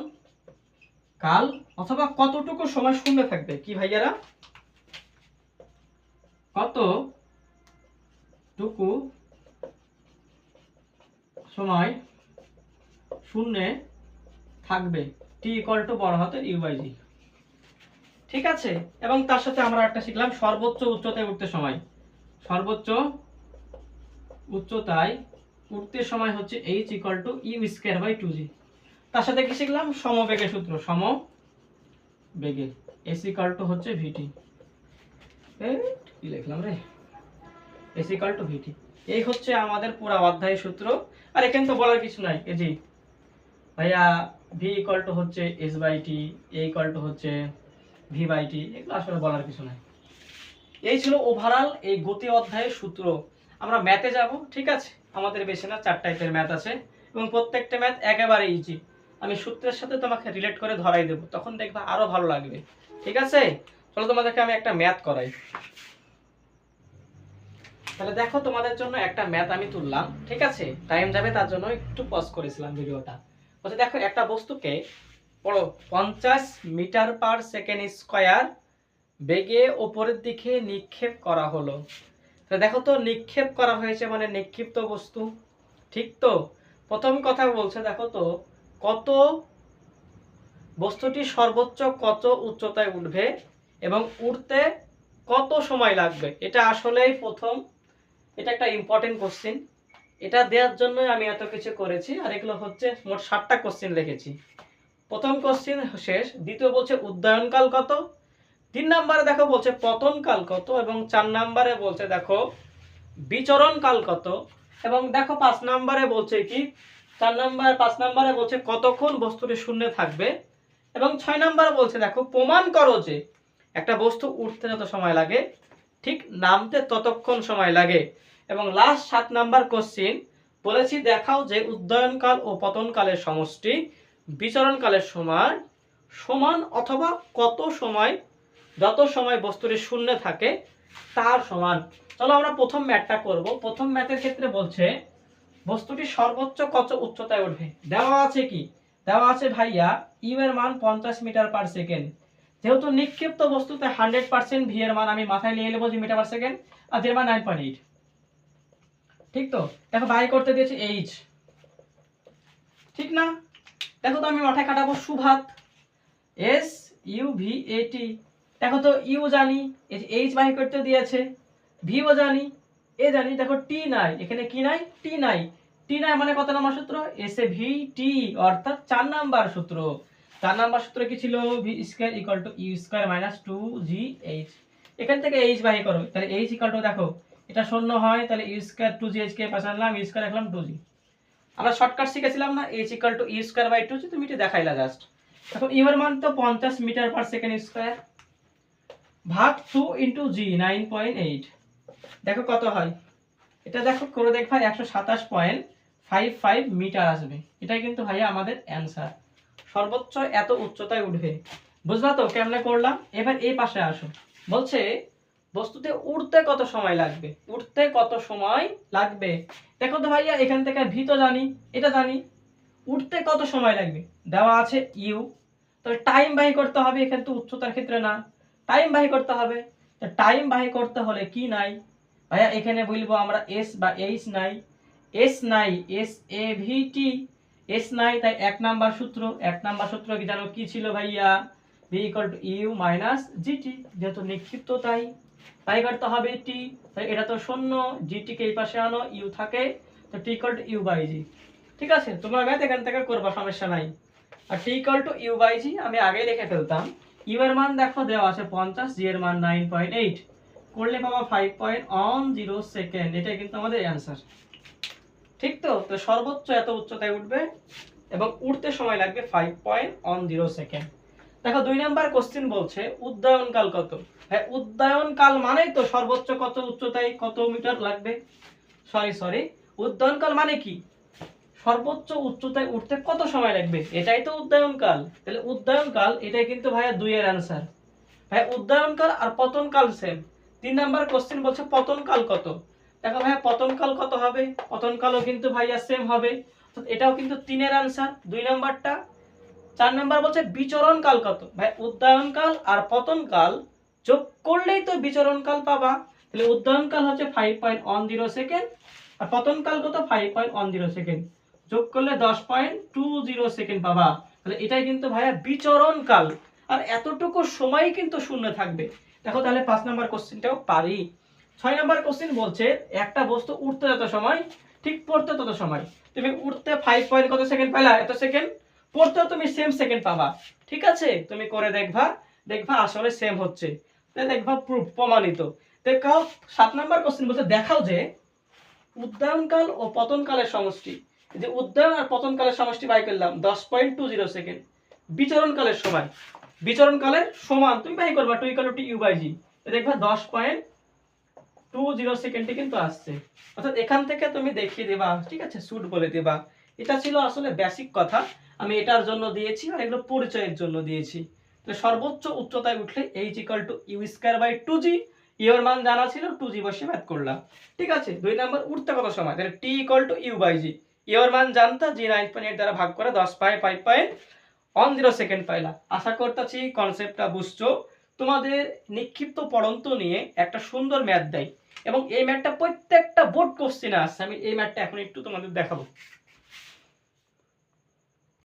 কাল অথবা কতটুকু সময় শূন্য থাকবে। কি ভাইয়ারা? কতটুকু সময় শূন্যে থাকবে, টি ইকুয়াল টু বড় হাতের ইউ বাই জি। ঠিক আছে, এবং তার সাথে আমরা একটা শিখলাম সর্বোচ্চ উচ্চতায় উঠতে সময়। সর্বোচ্চ উচ্চতায় উঠতে সময় হচ্ছে h equal to you square by 2g। তার সাথে কি শিখলাম? সমবেগের সূত্র, সমবেগে s ইকুয়াল টু হচ্ছে vt। কি লিখলাম রে? s equal to vt। এই হচ্ছে আমাদের পুরো অধ্যায়ের সূত্র। আর এখানে তো বলার কিছু নাই, এই জি ভাইয়া v ইকুয়াল টু হচ্ছে s by t, a equal to হচ্ছে v বাই t, এগুলো আসলে বলার কিছু নাই। এই ছিল ওভারঅল এই গতি অধ্যায়ের সূত্র। আমরা ম্যাথে যাব, ঠিক আছে। আমাদের বেশি না, 4 টাইপের ম্যাথ আছে এবং প্রত্যেকটা ম্যাথ একেবারে ইজি। আমি সূত্রের সাথে তোমাকে রিলেট করে ধরাই দেব, তখন দেখবা আরো ভালো লাগবে, ঠিক আছে। চলো তোমাদেরকে আমি একটা ম্যাথ করাই। তাহলে দেখো তোমাদের জন্য একটা ম্যাথ আমি তুললাম, ঠিক আছে। টাইম যাবে তার জন্য একটু পজ করেছিলাম ভিডিওটা। বলছে দেখো একটা বস্তুকে পড়ো 50 মিটার পার সেকেন্ড স্কয়ার বেগে উপরের দিকে নিক্ষেপ করা হলো। তো দেখো তো নিক্ষেপ করা হয়েছে মানে নিক্ষিপ্ত বস্তু, ঠিক তো। প্রথম কথা বলছে দেখো তো কত বস্তুটি সর্বোচ্চ কত উচ্চতায় উঠবে এবং উঠতে কত সময় লাগবে। এটা আসলেই প্রথম, এটা একটা ইম্পর্টেন্ট কোশ্চেন। এটা দেওয়ার জন্য আমি এত কিছু করেছি। আর এগুলো হচ্ছে মোট 7টা কোশ্চেন লিখেছি। প্রথম কোশ্চেন শেষ। দ্বিতীয় বলছে উদ্দয়নকাল কত, 3 নম্বরে দেখো বলছে পতন কাল কত, এবং 4 নম্বরে বলছে দেখো বিচরণ কাল কত, এবং দেখো 5 নম্বরে বলছে কি 5 নম্বরে বলছে কতক্ষণ বস্তুটি শূন্যে থাকবে, এবং 6 নম্বরে বলছে দেখো প্রমাণ করো যে একটা বস্তু উঠতে যত সময় লাগে ঠিক নামতে ততক্ষণ সময় লাগে। এবং লাস্ট 7 নাম্বার কোশ্চেন বলেছি দেখাও যে উদ্দয়নকাল ও পতনকালের সমষ্টি বিচরণকালের সময় সমান অথবা কত সময়, যত সময় বস্তুটি শূন্যে থাকে তার সমান। চলো আমরা প্রথম ম্যাথটা করব। প্রথম ম্যাথের ক্ষেত্রে বলছে বস্তুটি সর্বোচ্চ কত উচ্চতায় উঠবে। দেওয়া আছে কি? দেওয়া আছে ভাইয়া ইউ এর মান 50 মিটার পার সেকেন্ড, যেহেতু নিক্ষিপ্ত বস্তুতে 100% ভি এর মান আমি মাথায় নিয়ে নেবো যে মিটার পার সেকেন্ড, আর এর মান 9.8। ঠিক তো? দেখো বাই করতে দিয়েছি এইচ, ঠিক না? দেখো তো আমি মাথায় কাটাবো সুভাত, এস ইউ ভি এ টি। দেখো তো ইউ জানি, এই যে এইচ বাই করতে দিয়েছে, ভিও জানি, এ জানি। দেখো টি নাই, এখানে কি নাই? টি নাই। টি নাই মানে কত নম্বর সূত্র? এস এ ভি টি, অর্থাৎ 4 নাম্বার সূত্র। 4 নাম্বার সূত্র কি ছিল? V square equal to you square minus 2জি এইচ। এখান থেকে এইচ বাই করো, তাহলে এইচ ইকুয়াল টু, দেখো এটা শূন্য হয়, তাহলে ইউ স্কয়ার 2জি এইচ কে পাশে আনলাম, ইউ স্কয়ার রাখলাম 2জি। আমরা শর্টকাট শিখেছিলাম না, H equal to you square by 2জি, তুমি এটা দেখাইলা জাস্ট। এখন ইউ এর মান তো 50 মিটার পার সেকেন্ড স্কয়ার, ভাগ 2 ইনটু জি 9.8। দেখো কত হয়, এটা দেখো করে দেখবা 127.55 মিটার আসবে। এটাই কিন্তু ভাইয়া আমাদের অ্যানসার। সর্বোচ্চ এত উচ্চতায় উঠবে। বুঝলা তো কেমনে করলাম? এবার এই পাশে আসো, বলছে বস্তুতে উঠতে কত সময় লাগবে, উঠতে কত সময় লাগবে। দেখো তো ভাইয়া এখান থেকে ভি তো জানি, এটা জানি, উঠতে কত সময় লাগবে দেওয়া আছে ইউ, তাহলে টাইম বাই করতে হবে। এখানে তো উচ্চতার ক্ষেত্রে না, টাইম বাই করতে হবে। টাইম বাই করতে হলে কি নাই ভাইয়া, এখানে বলবো আমরা এস বা এইচ নাই, এস নাই, S A V T, S নাই, তাই 1 নাম্বার সূত্র। 1 নাম্বার সূত্র কি জানো কি ছিল ভাইয়া? V equal to u minus g t, যেহেতু নিক্ষিপ্ত তাই তাই করতে হবে টি, তাই এটা তো শূন্য, জিটি কে এই পাশে আনো, ইউ থাকে, তো T equal to you by জি। ঠিক আছে, তোমরা ম্যাথ এখান থেকে করবা, সমস্যা নাই। আর T equal to you by জি আমি আগেই লিখে ফেলতাম। ইউ এর মান দেখো দেওয়া আছে 50, জি এর মান 9.8, করলে পাবা 5.10 সেকেন্ড। এটাই কিন্তু আমাদের অ্যানসার। ঠিক তো? তো সর্বোচ্চ এত উচ্চতায় উঠবে এবং উঠতে সময় লাগবে 5.10 সেকেন্ড। দেখো 2 নাম্বার কোশ্চেন বলছে উদ্যায়ন কাল কত। হ্যাঁ, উদ্যায়ন কাল মানেই তো সর্বোচ্চ কত উচ্চতায় কত মিটার লাগবে। সরি, উদ্যায়ন কাল মানে কি? সর্বোচ্চ উচ্চতায় উঠতে কত সময় লাগবে, এটাই তো উদ্যায়ন কাল। তাহলে উদ্যায়ন কাল, এটাই কিন্তু ভাইয়া 2 এর অ্যানসার। ভাই উদ্যায়ন কাল আর পতন কাল সেম। 3 নাম্বার কোশ্চেন বলছে পতন কাল কত। দেখো ভাইয়া পতন কাল কত হবে, পতন কালও কিন্তু ভাইয়া সেম হবে, তো এটাও কিন্তু 3 এর অ্যানসার 2 নাম্বারটা। 4 নাম্বার বলছে বিচরণ কাল কত। ভাই উদ্যায়ন কাল আর পতন কাল যোগ করলেই তো বিচরণ কাল পাবা। তাহলে উদ্যায়ন কাল হচ্ছে 5.10 সেকেন্ড, আর পতন কাল কত? 5.10 সেকেন্ড, যোগ করলে 10.20 সেকেন্ড পাবা। তাহলে এটাই কিন্তু ভাইয়া বিচরণ কাল, আর এতটুকু সময় কিন্তু শূন্য থাকবে। দেখো তাহলে 5 নাম্বার কোশ্চেনটাও পারি। 6 নাম্বার কোশ্চেন বলছে একটা বস্তু উঠতে যত সময় ঠিক পড়তে তত সময়। তুমি উঠতে 5 পয়েন্ট কত সেকেন্ড পাইলা, এত সেকেন্ড, পড়তেও তুমি সেম সেকেন্ড পাবা। ঠিক আছে, তুমি করে দেখবা, দেখবা আসলে সেম হচ্ছে, তাই দেখবা প্রুফ প্রমাণিত। দেখাও 7 নাম্বার কোশ্চেন বলছে দেখাও যে উদ্যায়নকাল ও পতনকালের সমষ্টি। যে উদ্যায়ন আর পতনকালের সমষ্টি বাই করলাম 10.20 সেকেন্ড। বিচরণকালের সময়, বিচরণকালের সমান তুমি বাই করবা 2 = টি ইউ বাই জি, দেখবা 10.20 সেকেন্ডে কিন্তু আসছে। অর্থাৎ এখান থেকে তুমি দেখিয়ে দেবা, ঠিক আছে, শুট বলে দেবা। এটা ছিল আসলে বেসিক কথা, আমি এটার জন্য দিয়েছি আর এগুলো পরিচয়ের জন্য দিয়েছি। তো সর্বোচ্চ উচ্চতায় উঠলে h = u square by 2g, u এর মান জানা ছিল, 2g বসে ম্যাথ করলাম। ঠিক আছে, 2 নাম্বার উঠতে কত সময়, তাহলে t = u by g, u এর মান জানতা, g 9.8 দ্বারা ভাগ করে 10 পাই 5.10 সেকেন্ড পাইলা। আশা করতেছি কনসেপ্টটা বুঝছো। তোমাদের নিক্ষিপ্ত পড়ন্ত নিয়ে একটা সুন্দর ম্যাথ দেয় এবং এই ম্যাথটা প্রত্যেকটা বোর্ড কোশ্চেনে আসছে। আমি এই ম্যাথটা এখন একটু তোমাদের দেখাবো।